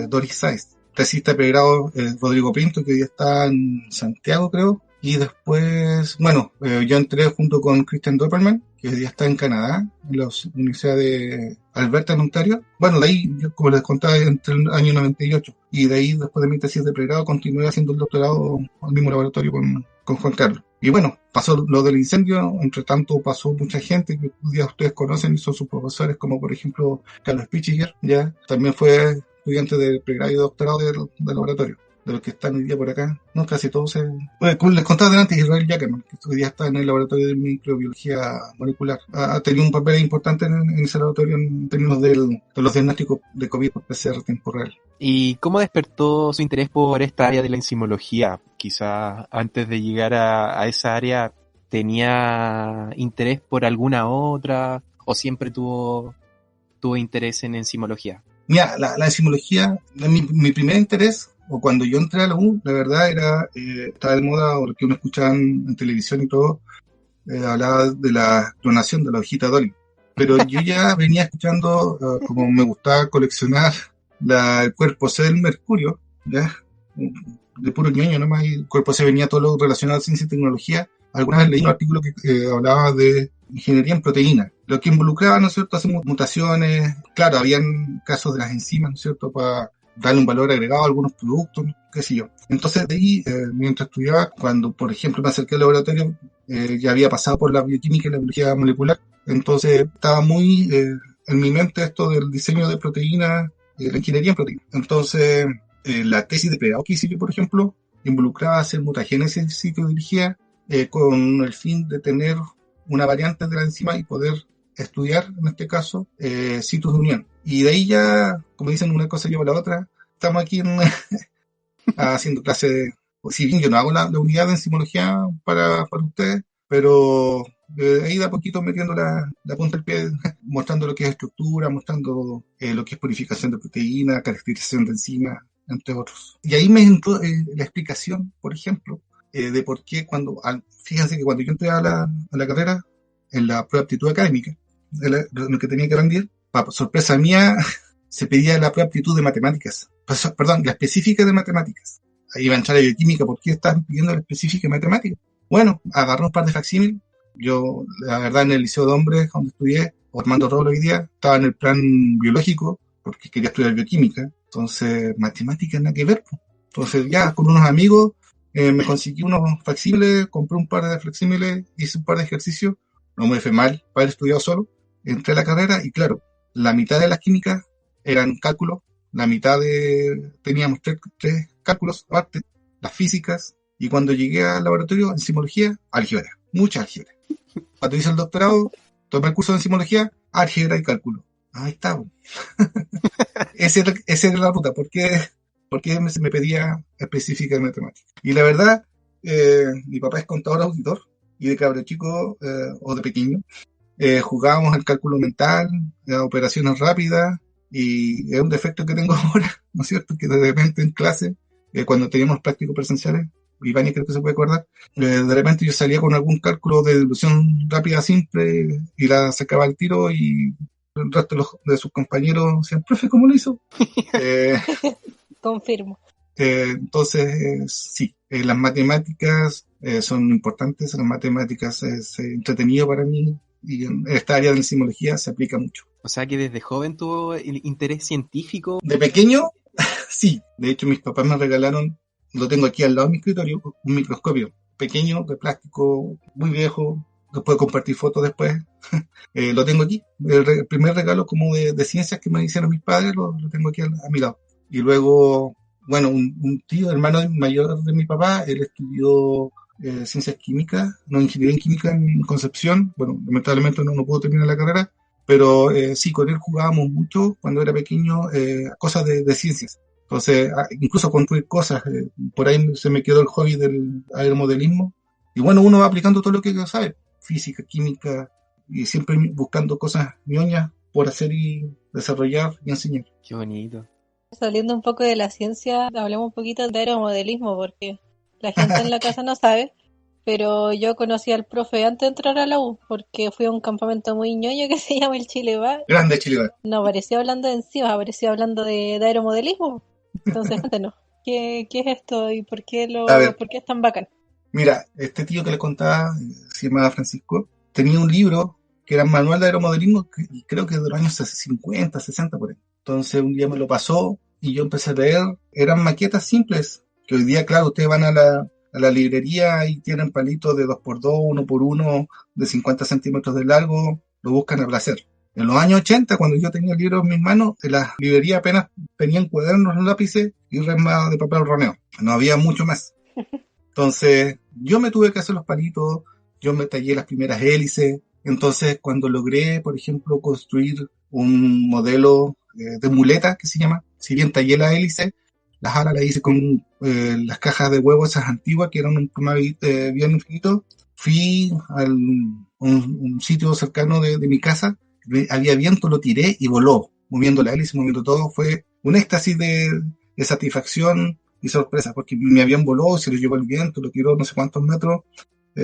Doris Sáez. Tesista de pregrado Rodrigo Pinto, que hoy está en Santiago, creo. Y después, bueno, yo entré junto con Christian Doppelman, que hoy día está en Canadá, en la Universidad de Alberta, en Ontario. Bueno, de ahí, yo, como les contaba, entre el año 98. Y de ahí, después de mi tesis de pregrado, continué haciendo el doctorado al mismo laboratorio con Juan Carlos. Y bueno, pasó lo del incendio, entre tanto pasó mucha gente que hoy día ustedes conocen y son sus profesores, como por ejemplo Carlos Pichiger, ya también fue estudiante de pregrado y doctorado del laboratorio. De los que están hoy día por acá, no, casi todos Bueno, como les contaba delante, Israel Jackerman, que hoy día está en el laboratorio de microbiología molecular. Ha tenido un papel importante en ese laboratorio en términos de los diagnósticos de COVID por PCR temporal. ¿Y cómo despertó su interés por esta área de la enzimología? Quizás antes de llegar a esa área, ¿tenía interés por alguna otra o siempre tuvo interés en enzimología? Mira, la enzimología, mi primer interés, o cuando yo entré a la U, la verdad estaba de moda, o lo que uno escuchaba en televisión y todo, hablaba de la clonación de la hojita Dolly. Pero yo ya venía escuchando, como me gustaba coleccionar el cuerpo C del mercurio, ¿ya? De puro ñoño nomás, y el cuerpo C venía todo lo relacionado a ciencia y tecnología. Alguna vez leí un artículo que hablaba de ingeniería en proteínas, lo que involucraba, ¿no es cierto?, hacer mutaciones. Claro, habían casos de las enzimas, ¿no es cierto?, para darle un valor agregado a algunos productos, qué sé yo. Entonces, de ahí, mientras estudiaba, cuando, por ejemplo, me acerqué al laboratorio, ya había pasado por la bioquímica y la biología molecular, entonces estaba muy en mi mente esto del diseño de proteínas, la ingeniería en proteínas. Entonces, la tesis de pregrado que hice yo, por ejemplo, involucraba hacer mutagénesis citodirigida con el fin de tener una variante de la enzima y poder estudiar, en este caso, sitios de unión. Y de ahí ya, como dicen, una cosa lleva a la otra. Estamos aquí haciendo clases de... Si bien yo no hago la unidad de enzimología para ustedes, pero ahí de a poquito metiendo la punta del pie, mostrando lo que es estructura, mostrando lo que es purificación de proteínas, caracterización de enzimas, entre otros. Y ahí me entró la explicación, por ejemplo, de por qué fíjense que cuando yo entré a la carrera, en la prueba de aptitud académica, lo que tenía que rendir, para sorpresa mía, se pedía la prueba de aptitud de matemáticas. Perdón, la específica de matemáticas. Ahí iba a entrar la bioquímica, ¿por qué estás pidiendo la específica de matemáticas? Bueno, agarré un par de facsímiles. Yo, la verdad, en el Liceo de Hombres, donde estudié, Armando Robles hoy día, estaba en el plan biológico, porque quería estudiar bioquímica. Entonces, matemáticas nada que ver. Entonces, ya, con unos amigos, me conseguí unos facsímiles, compré un par de facsímiles, hice un par de ejercicios. No me fue mal para haber estudiado solo. Entré a la carrera y claro, la mitad de las químicas eran cálculos, la mitad teníamos tres cálculos aparte, las físicas, y cuando llegué al laboratorio en simología, álgebra, mucha álgebra. Cuando hice el doctorado, tomé el curso de enzimología, álgebra y cálculo. Ahí está. Esa era la ruta. ¿Por qué me pedía específica de matemáticas? Y la verdad, mi papá es contador auditor, y de cabro chico, o de pequeño, jugábamos al cálculo mental, a operaciones rápidas, y es un defecto que tengo ahora, ¿no es cierto? Que de repente en clase, cuando teníamos prácticos presenciales, Iván creo que se puede acordar, de repente yo salía con algún cálculo de dilución rápida simple y la sacaba al tiro, y el resto de sus compañeros decían, profe, ¿cómo lo hizo? Confirmo. Entonces, sí, las matemáticas son importantes, las matemáticas es entretenido para mí, y en esta área de la simología se aplica mucho. O sea que desde joven tuvo el interés científico. De pequeño, sí. De hecho, mis papás me regalaron, lo tengo aquí al lado de mi escritorio, un microscopio pequeño, de plástico, muy viejo, que puedo compartir fotos después. Lo tengo aquí. El primer regalo como de ciencias que me hicieron mis padres, lo tengo aquí a mi lado. Y luego, bueno, un tío, hermano mayor de mi papá, él estudió ciencias químicas, no, ingeniería en química en Concepción. Bueno, lamentablemente no pudo terminar la carrera, pero sí, con él jugábamos mucho cuando era pequeño, cosas de ciencias. Entonces, incluso construir cosas, por ahí se me quedó el hobby del aeromodelismo. Y bueno, uno va aplicando todo lo que sabe, física, química, y siempre buscando cosas ñoñas por hacer y desarrollar y enseñar. Qué bonito. Saliendo un poco de la ciencia, hablemos un poquito de aeromodelismo, porque la gente en la casa no sabe, pero yo conocí al profe antes de entrar a la U, porque fui a un campamento muy ñoño que se llama el Chile Va. Grande Chile. No apareció hablando de encima, apareció hablando de aeromodelismo. Entonces, cuéntanos, ¿qué es esto y por qué es tan bacán? Mira, este tío que le contaba, se llamaba Francisco, tenía un libro que era un manual de aeromodelismo, y creo que de los años 50, 60 por ahí. Entonces un día me lo pasó y yo empecé a leer. Eran maquetas simples, que hoy día, claro, ustedes van a la librería y tienen palitos de 2x2, 1x1, de 50 centímetros de largo, lo buscan a placer. En los años 80, cuando yo tenía el libro en mis manos, en las librerías apenas tenían cuadernos, lápices y resmas de papel roneo. No había mucho más. Entonces, yo me tuve que hacer los palitos, yo me tallé las primeras hélices. Entonces, cuando logré, por ejemplo, construir un modelo de muleta, que se llama, si bien tallé la hélice, las alas las hice con las cajas de huevos esas antiguas, que eran un programa bien infinito. Fui a un sitio cercano de mi casa, había viento, lo tiré y voló, moviendo la hélice, moviendo todo. Fue un éxtasis de satisfacción y sorpresa, porque mi avión voló, se lo llevó el viento, lo tiró no sé cuántos metros.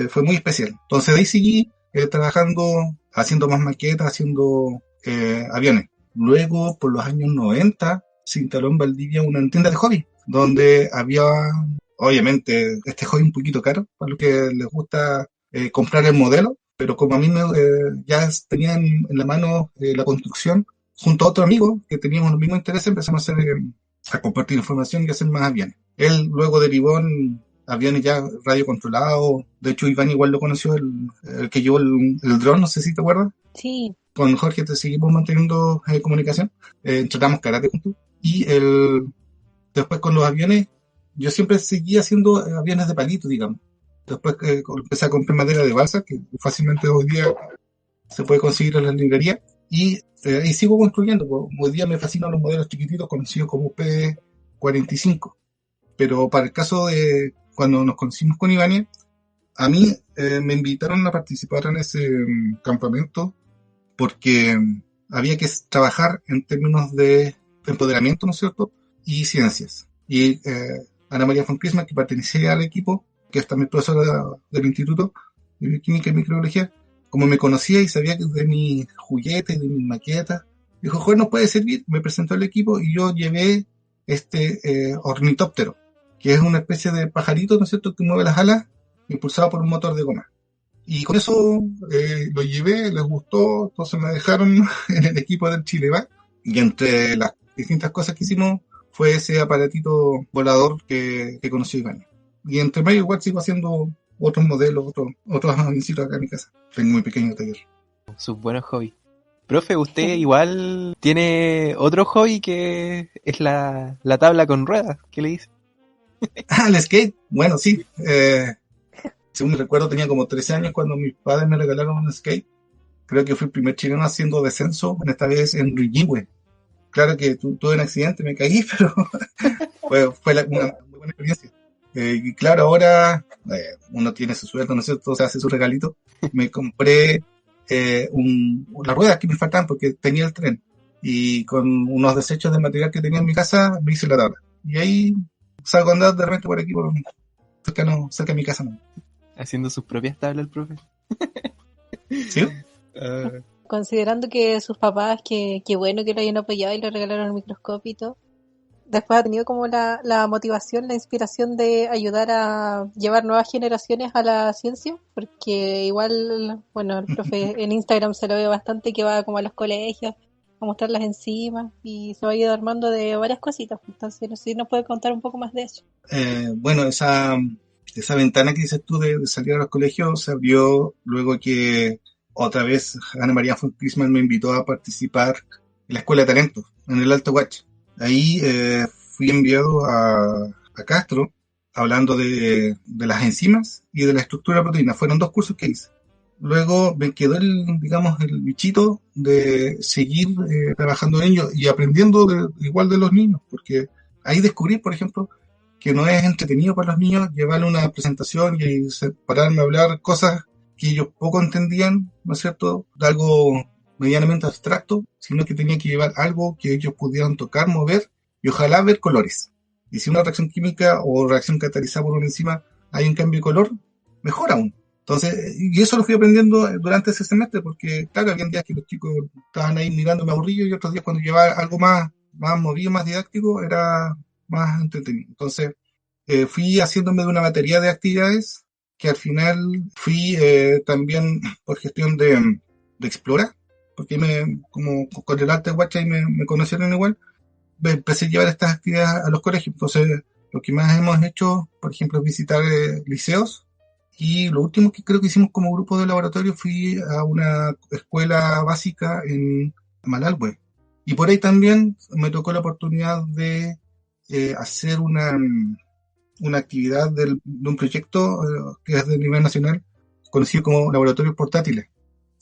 Fue muy especial. Entonces de ahí seguí trabajando, haciendo más maquetas, haciendo aviones. Luego, por los años 90, se instaló en Valdivia una tienda de hobby, donde había, obviamente, este hobby un poquito caro, para los que les gusta comprar el modelo, pero como a mí ya tenía en la mano la construcción, junto a otro amigo que teníamos los mismos intereses, empezamos a compartir información y hacer más aviones. Él luego derivó en aviones ya radiocontrolados. De hecho, Iván igual lo conoció, el que llevó el dron, no sé si te acuerdas. Sí. Con Jorge te seguimos manteniendo comunicación. Entrenamos karate juntos. Y después con los aviones, yo siempre seguía haciendo aviones de palito, digamos. Después empecé a comprar madera de balsa, que fácilmente hoy día se puede conseguir en las librerías. Y sigo construyendo. Hoy día me fascinan los modelos chiquititos conocidos como P45. Pero para el caso de cuando nos conocimos con Ivania, a mí me invitaron a participar en ese campamento porque había que trabajar en términos de empoderamiento, ¿no es cierto?, y ciencias. Y Ana María von Crisma, que pertenecía al equipo, que es también profesora del Instituto de Bioquímica y Microbiología, como me conocía y sabía de mis juguetes, de mis maquetas, dijo, joder, nos puede servir. Me presentó el equipo y yo llevé este ornitóptero, que es una especie de pajarito, ¿no es cierto?, que mueve las alas, impulsado por un motor de goma. Y con eso lo llevé, les gustó, entonces me dejaron en el equipo del Chile Va, y entre las distintas cosas que hicimos fue ese aparatito volador que conoció Iván. Y entre medio igual sigo haciendo otros modelos, otros avioncitos acá en mi casa. Tengo muy pequeño taller. Sus buenos hobbies. Profe, usted igual tiene otro hobby que es la tabla con ruedas. ¿Qué le dice? Ah, el skate. Bueno, sí. Según recuerdo, tenía como 13 años cuando mis padres me regalaron un skate. Creo que fui el primer chileno haciendo descenso, esta vez en Riñihue. Claro que tuve un accidente, me caí, pero fue una muy buena experiencia. Y claro, ahora uno tiene su sueldo, ¿no es cierto? Se hace su regalito. Me compré las ruedas que me faltaban porque tenía el tren. Y con unos desechos de material que tenía en mi casa, me hice la tabla. Y ahí salgo a andar de repente por aquí, cerca de mi casa, ¿no? Haciendo sus propias tablas el profe. ¿Sí? Considerando que sus papás, que bueno que lo hayan apoyado y le regalaron el microscopio y todo, después ha tenido como la motivación, la inspiración de ayudar a llevar nuevas generaciones a la ciencia, porque igual, bueno, el profe en Instagram se lo ve bastante que va como a los colegios a mostrar las enzimas y se va a ir armando de varias cositas, entonces no sé si nos puede contar un poco más de eso. Bueno, esa ventana que dices tú de salir a los colegios se abrió luego que otra vez Ana María von Chrisman me invitó a participar en la Escuela de Talentos, en el Alto Huachi. Ahí fui enviado a Castro hablando de las enzimas y de la estructura de la proteína. Fueron 2 cursos que hice. Luego me quedó el bichito de seguir trabajando en ello y aprendiendo igual de los niños, porque ahí descubrí, por ejemplo, que no es entretenido para los niños llevarle una presentación y pararme a hablar cosas que ellos poco entendían, ¿no es cierto?, de algo medianamente abstracto, sino que tenía que llevar algo que ellos pudieran tocar, mover y ojalá ver colores. Y si una reacción química o reacción catalizada por una enzima hay un cambio de color, mejor aún. Entonces, y eso lo fui aprendiendo durante ese semestre, porque claro, había días que los chicos estaban ahí mirándome aburrido y otros días cuando llevaba algo más movido, más didáctico, era más entretenido. Entonces, fui haciéndome de una batería de actividades que al final fui también por gestión de Explora, porque como con el arte guacha y me conocieron igual, empecé a llevar estas actividades a los colegios. Entonces, lo que más hemos hecho, por ejemplo, es visitar liceos. Y lo último que creo que hicimos como grupo de laboratorio fui a una escuela básica en Malalhue. Y por ahí también me tocó la oportunidad de hacer una actividad de un proyecto que es de nivel nacional, conocido como Laboratorios Portátiles.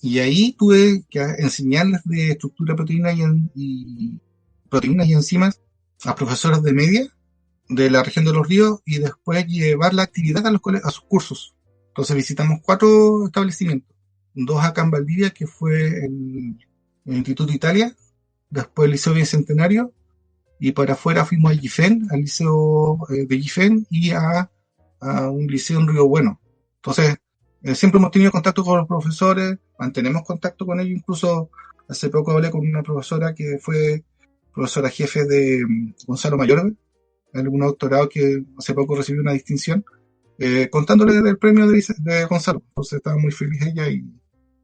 Y ahí tuve que enseñarles de estructura de proteínas y proteínas y enzimas a profesores de media de la región de Los Ríos y después llevar la actividad a sus cursos. Entonces visitamos 4 establecimientos, 2 acá en Valdivia, que fue el Instituto Italia, después el Liceo Bicentenario, y para afuera fuimos a Gifén, al liceo de Gifén y a un liceo en Río Bueno. Entonces, siempre hemos tenido contacto con los profesores, mantenemos contacto con ellos, incluso hace poco hablé con una profesora que fue profesora jefe de Gonzalo Mayorga, en un doctorado que hace poco recibió una distinción, contándole del premio de Gonzalo. Entonces estaba muy feliz ella y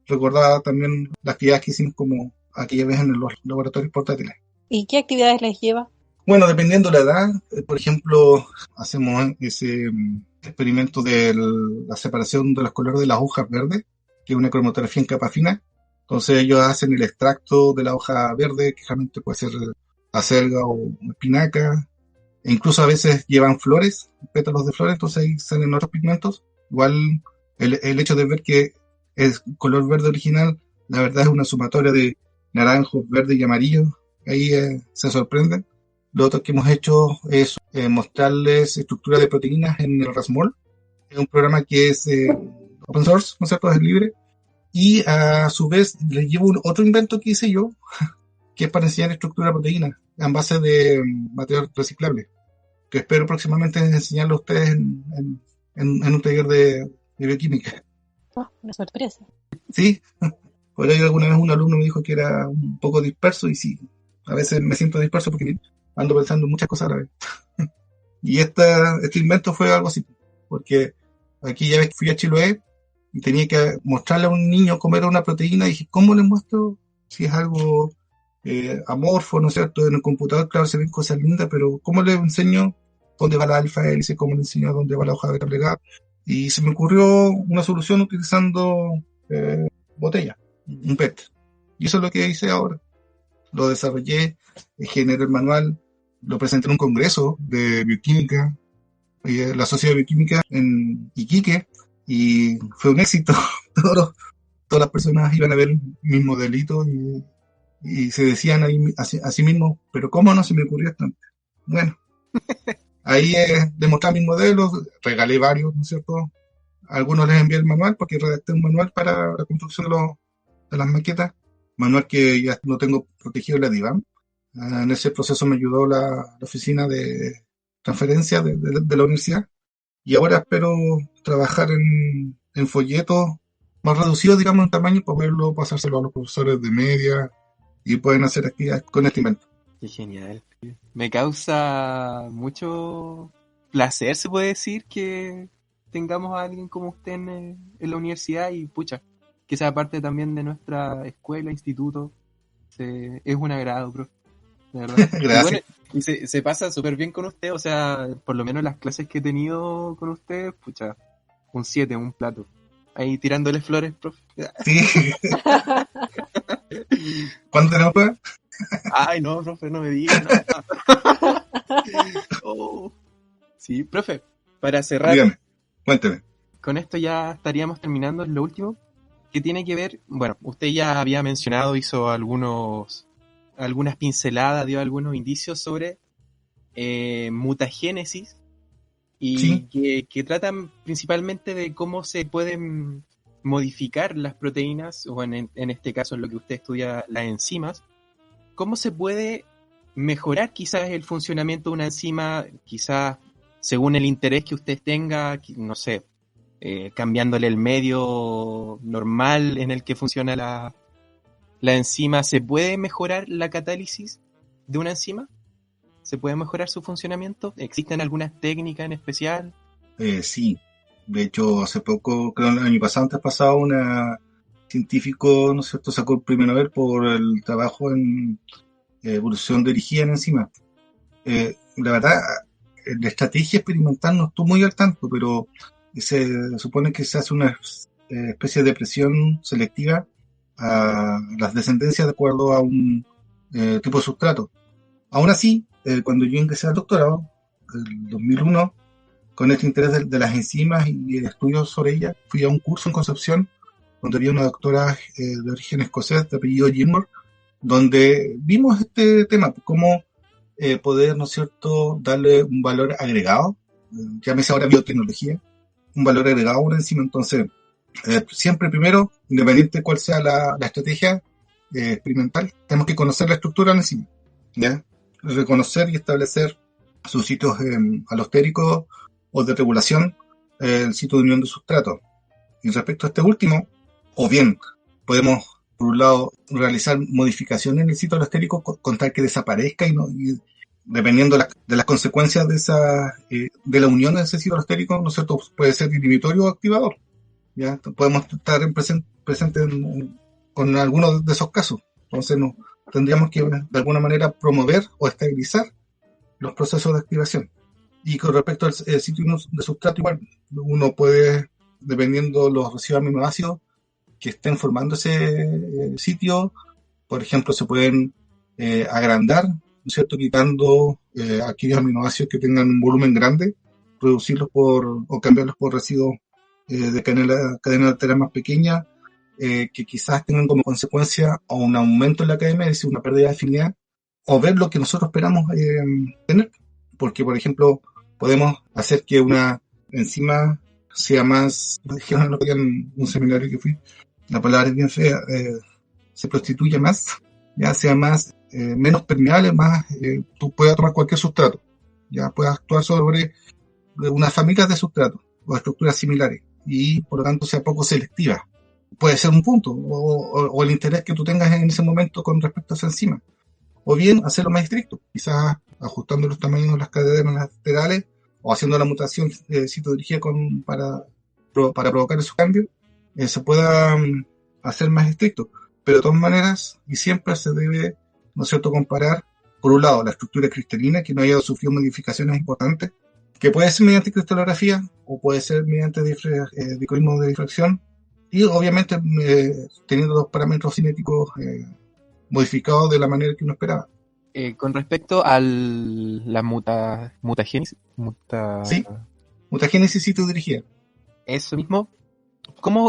recordaba también las actividades que hicimos como aquella vez en los laboratorios portátiles. ¿Y qué actividades les lleva? Bueno, dependiendo de la edad, por ejemplo, hacemos ese experimento de la separación de los colores de las hojas verdes, que es una cromatografía en capa fina. Entonces ellos hacen el extracto de la hoja verde, que realmente puede ser acelga o espinaca, e incluso a veces llevan flores, pétalos de flores, entonces ahí salen otros pigmentos. Igual el hecho de ver que es color verde original, la verdad es una sumatoria de naranjo, verde y amarillo, ahí se sorprenden. Lo otro que hemos hecho es mostrarles estructura de proteínas en el Rasmol. Es un programa que es open source, ¿no es cierto? Es libre. Y a su vez les llevo otro invento que hice yo, que es para enseñar estructura de proteínas en base de material reciclable, que espero próximamente enseñarlo a ustedes en un taller de bioquímica. Oh, una sorpresa. Sí, por ahí alguna vez un alumno me dijo que era un poco disperso y sí, a veces me siento disperso porque ando pensando en muchas cosas a la vez. Y este invento fue algo así, porque aquí ya ves que fui a Chiloé y tenía que mostrarle a un niño comer una proteína y dije, ¿cómo le muestro si es algo amorfo, ¿no es cierto? En el computador, claro, se ven cosas lindas, pero ¿cómo le enseño dónde va la alfa hélice? ¿Cómo le enseño dónde va la hoja beta plegada? Y se me ocurrió una solución utilizando botella, un PET. Y eso es lo que hice ahora. Lo desarrollé, generé el manual, lo presenté en un congreso de bioquímica, la Sociedad de Bioquímica en Iquique, y fue un éxito. Todas las personas iban a ver mis modelitos y se decían ahí, a sí mismos, pero ¿cómo no se me ocurrió esto? Bueno, ahí demostré mis modelos, regalé varios, ¿no es cierto? A algunos les envié el manual porque redacté un manual para la construcción de las maquetas, manual que ya lo tengo protegido en la DIVAM. En ese proceso me ayudó la oficina de transferencia de la universidad, y ahora espero trabajar en folletos más reducidos, digamos, en tamaño, para poderlo pasárselo a los profesores de media y pueden hacer actividades con este invento. Qué genial. Me causa mucho placer, se puede decir, que tengamos a alguien como usted en la universidad y, pucha, que sea parte también de nuestra escuela, instituto. Es un agrado, profe, de verdad. Gracias. Y bueno, y se pasa súper bien con usted, o sea, por lo menos las clases que he tenido con usted, pucha, un 7, un plato. Ahí tirándole flores, profe. Sí. ¿Cuándo tenemos prueba? Ay, no, profe, no me diga nada. Oh. Sí, profe, para cerrar, Dígame, cuénteme. con esto ya estaríamos terminando. Lo último, que tiene que ver, bueno, usted ya había mencionado, hizo algunas pinceladas, dio algunos indicios sobre mutagénesis y Sí. que tratan principalmente de cómo se pueden modificar las proteínas, o en este caso en lo que usted estudia, las enzimas. ¿Cómo se puede mejorar quizás el funcionamiento de una enzima, quizás según el interés que usted tenga, no sé, cambiándole el medio normal en el que funciona la enzima? ¿Se puede mejorar la catálisis de una enzima? ¿Se puede mejorar su funcionamiento? ¿Existen algunas técnicas en especial? Sí. De hecho, hace poco, creo el año pasado, antes pasado, una científico, ¿no es cierto?, sacó el premio Nobel por el trabajo en evolución dirigida en enzimas. La verdad, la estrategia experimental no estuvo muy al tanto, pero se supone que se hace una especie de presión selectiva a las descendencias de acuerdo a un tipo de sustrato. Aún así, cuando yo ingresé al doctorado, en 2001, con este interés de las enzimas y estudios sobre ellas, fui a un curso en Concepción, donde había una doctora de origen escocés, de apellido Gilmore, donde vimos este tema, cómo poder, ¿no es cierto?, darle un valor agregado, llámese ahora biotecnología, un valor agregado a una enzima. Entonces, siempre primero, independiente de cuál sea la estrategia experimental, tenemos que conocer la estructura de la enzima, ¿ya? Reconocer y establecer sus sitios alostéricos o de regulación, el sitio de unión de sustrato. Y respecto a este último, o bien podemos, por un lado, realizar modificaciones en el sitio alostérico con tal que desaparezca y dependiendo de las consecuencias de la unión de ese sitio alostérico, ¿no es cierto?, puede ser inhibitorio o activador. ¿Ya? Podemos estar presentes con algunos de esos casos. Entonces tendríamos que de alguna manera promover o estabilizar los procesos de activación. Y con respecto al sitio de sustrato, igual, uno puede, dependiendo de los residuos aminoácidos que estén formando ese sitio, por ejemplo, se pueden agrandar, ¿no es cierto?, quitando aquellos aminoácidos que tengan un volumen grande, reducirlos o cambiarlos por residuos de cadena altera más pequeña, que quizás tengan como consecuencia o un aumento en la cadena, es decir, una pérdida de afinidad, o ver lo que nosotros esperamos tener. Porque, por ejemplo, podemos hacer que una enzima sea más, dijeron el otro día en un seminario que fui, la palabra es bien fea, se prostituya más, ya sea más, menos permeable, más, tú puedas tomar cualquier sustrato, ya puedas actuar sobre unas familias de sustratos o estructuras similares y por lo tanto sea poco selectiva. Puede ser un punto, o el interés que tú tengas en ese momento con respecto a esa enzima. O bien hacerlo más estricto, quizás ajustando los tamaños de las cadenas laterales o haciendo la mutación citodirigida para provocar esos cambios, se pueda hacer más estricto. Pero de todas maneras, y siempre se debe, ¿no es cierto?, comparar, por un lado, la estructura cristalina, que no haya sufrido modificaciones importantes, que puede ser mediante cristalografía o puede ser mediante dicorismo de difracción, Y obviamente teniendo los parámetros cinéticos modificados de la manera que uno esperaba. Con respecto a la mutagénesis, Sí, mutagénesis citodirigida. eso mismo,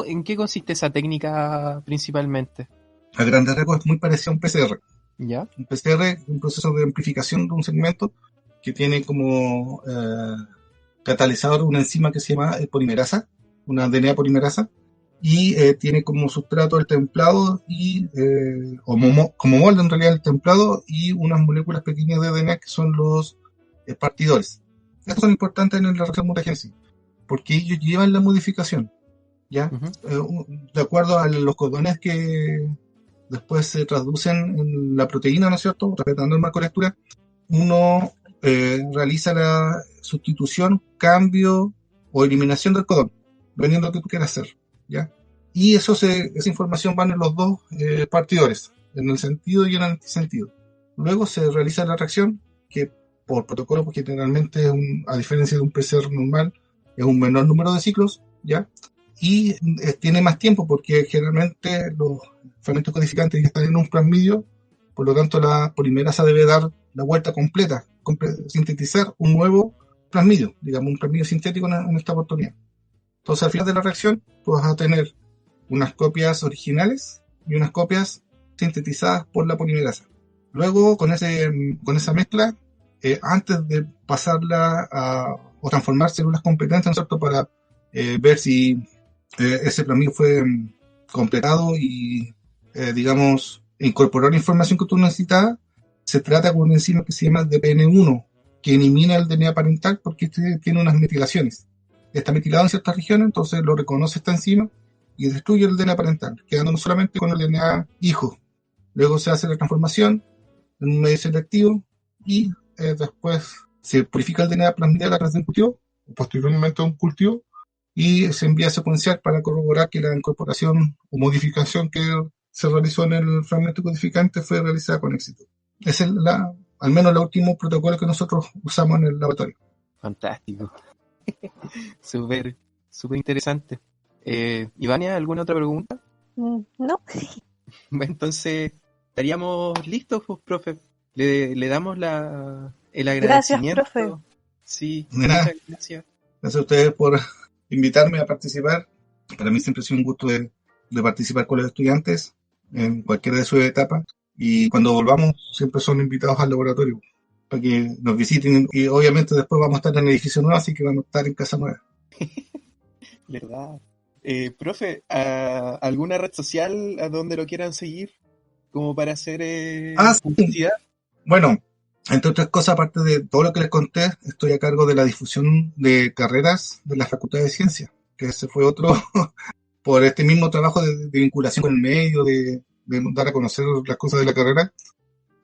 ¿en qué consiste esa técnica principalmente? A grandes rasgos es muy parecido a un PCR. ¿Ya? Un PCR es un proceso de amplificación de un segmento que tiene como catalizador una enzima que se llama polimerasa, una DNA polimerasa, y tiene como sustrato el templado y como molde en realidad el templado y unas moléculas pequeñas de DNA que son los partidores. Estos son importantes en la reacción mutagénesis porque ellos llevan la modificación, ¿ya? Uh-huh. De acuerdo a los codones que después se traducen en la proteína, ¿no es cierto? Respetando el marco de lectura, uno realiza la sustitución, cambio o eliminación del codón, dependiendo de lo que tú quieras hacer, ¿ya? Y esa información va en los dos partidores, en el sentido y en el antisentido. Luego se realiza la reacción, que por protocolo, porque generalmente a diferencia de un PCR normal, es un menor número de ciclos, ¿ya? Y tiene más tiempo, porque generalmente los fragmentos codificantes ya están en un plasmidio, por lo tanto la polimerasa debe dar la vuelta completa, sintetizar un nuevo plasmidio, digamos un plasmidio sintético en esta oportunidad. Entonces al final de la reacción tú vas a tener unas copias originales y unas copias sintetizadas por la polimerasa. Luego con esa mezcla, antes de pasarla o transformar células competentes, ¿no es cierto?, para ver si ese plasmidio fue completado y digamos incorporar la información que tú necesitabas, se trata con una enzima que se llama DPN1, que elimina el DNA parental porque este tiene unas metilaciones. Está metilado en ciertas regiones, entonces lo reconoce esta enzima y destruye el DNA parental, quedándonos solamente con el DNA hijo. Luego se hace la transformación en un medio selectivo y después se purifica el DNA plasmidal a través de un cultivo, posteriormente a un cultivo, y se envía a secuenciar para corroborar que la incorporación o modificación que se realizó en el fragmento codificante fue realizada con éxito. Ese es al menos el último protocolo que nosotros usamos en el laboratorio. Fantástico. Súper interesante. Ivania, ¿alguna otra pregunta? No. Entonces, estaríamos listos, pues, profe. Le damos el Gracias, agradecimiento. profe. Sí, De nada. muchas gracias. Gracias a ustedes por invitarme a participar. Para mí siempre ha sido un gusto de participar con los estudiantes en cualquiera de sus etapas. Y cuando volvamos, siempre son invitados al laboratorio para que nos visiten. Y obviamente después vamos a estar en el edificio nuevo, así que vamos a estar en casa nueva. ¿Verdad? Profe, ¿alguna red social a donde lo quieran seguir? Como para hacer publicidad. Bueno, entre otras cosas, aparte de todo lo que les conté, estoy a cargo de la difusión de carreras de la Facultad de Ciencias, que ese fue otro por este mismo trabajo de vinculación con el medio, de dar a conocer las cosas de la carrera.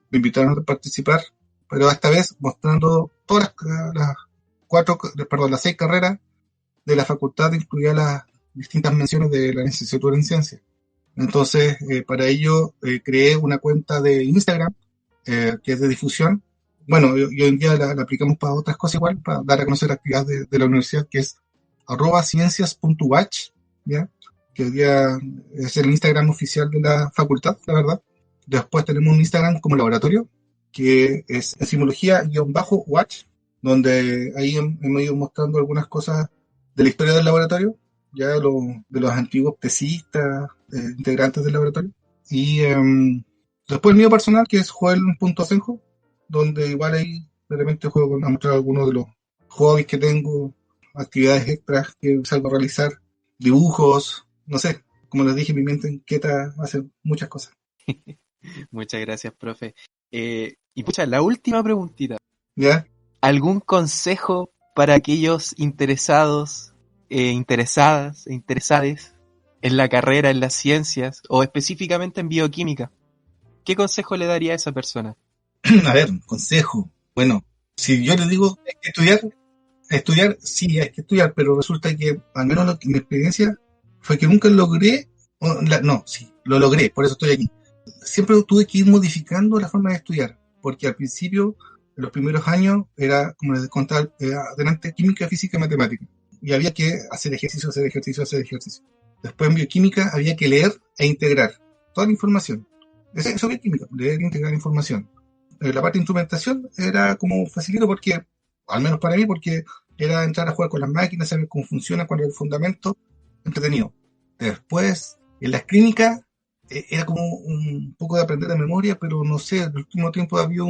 Me invitaron a participar, pero esta vez mostrando todas las 6 carreras de la facultad, incluidas las distintas menciones de la licenciatura en ciencias. Entonces, para ello creé una cuenta de Instagram que es de difusión. Bueno, y hoy en día la aplicamos para otras cosas igual, para dar a conocer actividades de la universidad, que es @ciencias.watch, ¿ya? Que hoy día es el Instagram oficial de la facultad, la verdad. Después tenemos un Instagram como laboratorio, que es encimología_watch, donde ahí hemos ido mostrando algunas cosas de la historia del laboratorio, ya de los antiguos tesistas, integrantes del laboratorio. Y después el mío personal, que es joel.senjo, donde igual ahí de repente juego a mostrar algunos de los hobbies que tengo, actividades extras que salgo a realizar, dibujos, no sé, como les dije, mi mente inquieta hace muchas cosas. Muchas gracias, profe. Y pucha, la última preguntita. ¿Ya? ¿Algún consejo para aquellos interesados, interesadas e interesades en la carrera, en las ciencias o específicamente en bioquímica? ¿Qué consejo le daría a esa persona? A ver, consejo. Bueno, si yo les digo hay que estudiar, sí, hay que estudiar, pero resulta que, al menos mi experiencia, fue que nunca logré, lo logré, por eso estoy aquí. Siempre tuve que ir modificando la forma de estudiar, porque al principio, en los primeros años, era, como les contaba adelante, química, física y matemática. Y había que hacer ejercicio. Después en bioquímica había que leer e integrar toda la información. Eso es bioquímica, leer e integrar información. La parte de instrumentación era como facilito porque, al menos para mí, porque era entrar a jugar con las máquinas, saber cómo funciona, cuál es el fundamento, entretenido. Después, en las clínicas, era como un poco de aprender de memoria, pero no sé, en el último tiempo ha habido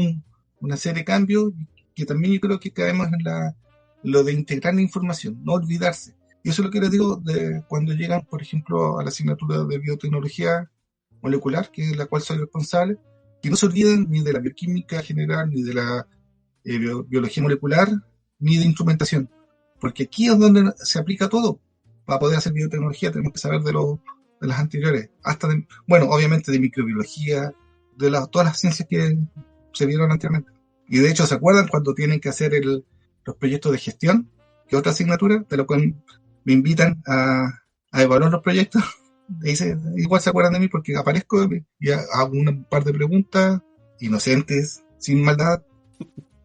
una serie de cambios que también yo creo que caemos en lo de integrar la información, no olvidarse. Y eso es lo que les digo de cuando llegan, por ejemplo, a la asignatura de biotecnología molecular, que es la cual soy responsable, que no se olviden ni de la bioquímica general, ni de la biología molecular, ni de instrumentación. Porque aquí es donde se aplica todo. Para poder hacer biotecnología tenemos que saber de las anteriores, obviamente de microbiología, de todas las ciencias que se vieron anteriormente. Y de hecho, ¿se acuerdan cuando tienen que hacer los proyectos de gestión? Que otra asignatura, de lo cual me invitan a evaluar los proyectos. Igual se acuerdan de mí porque aparezco y hago un par de preguntas inocentes, sin maldad.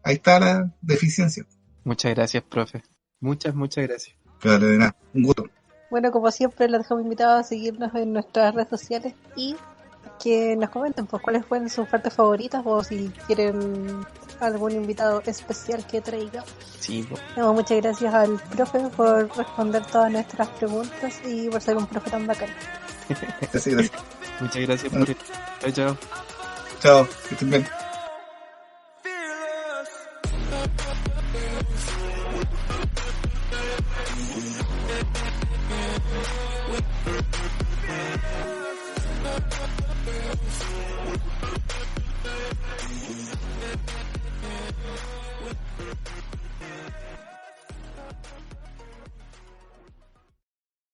Ahí está la deficiencia. Muchas gracias, profe. Muchas gracias. Claro, de nada, un gusto. Bueno, como siempre, los dejamos invitados a seguirnos en nuestras redes sociales y que nos comenten pues cuáles fueron sus partes favoritas o si quieren algún invitado especial que traiga. Sí. Muchas gracias al profe por responder todas nuestras preguntas y por ser un profe tan bacán. Gracias. Muchas gracias por esto. Chao. Chao, que estén bien.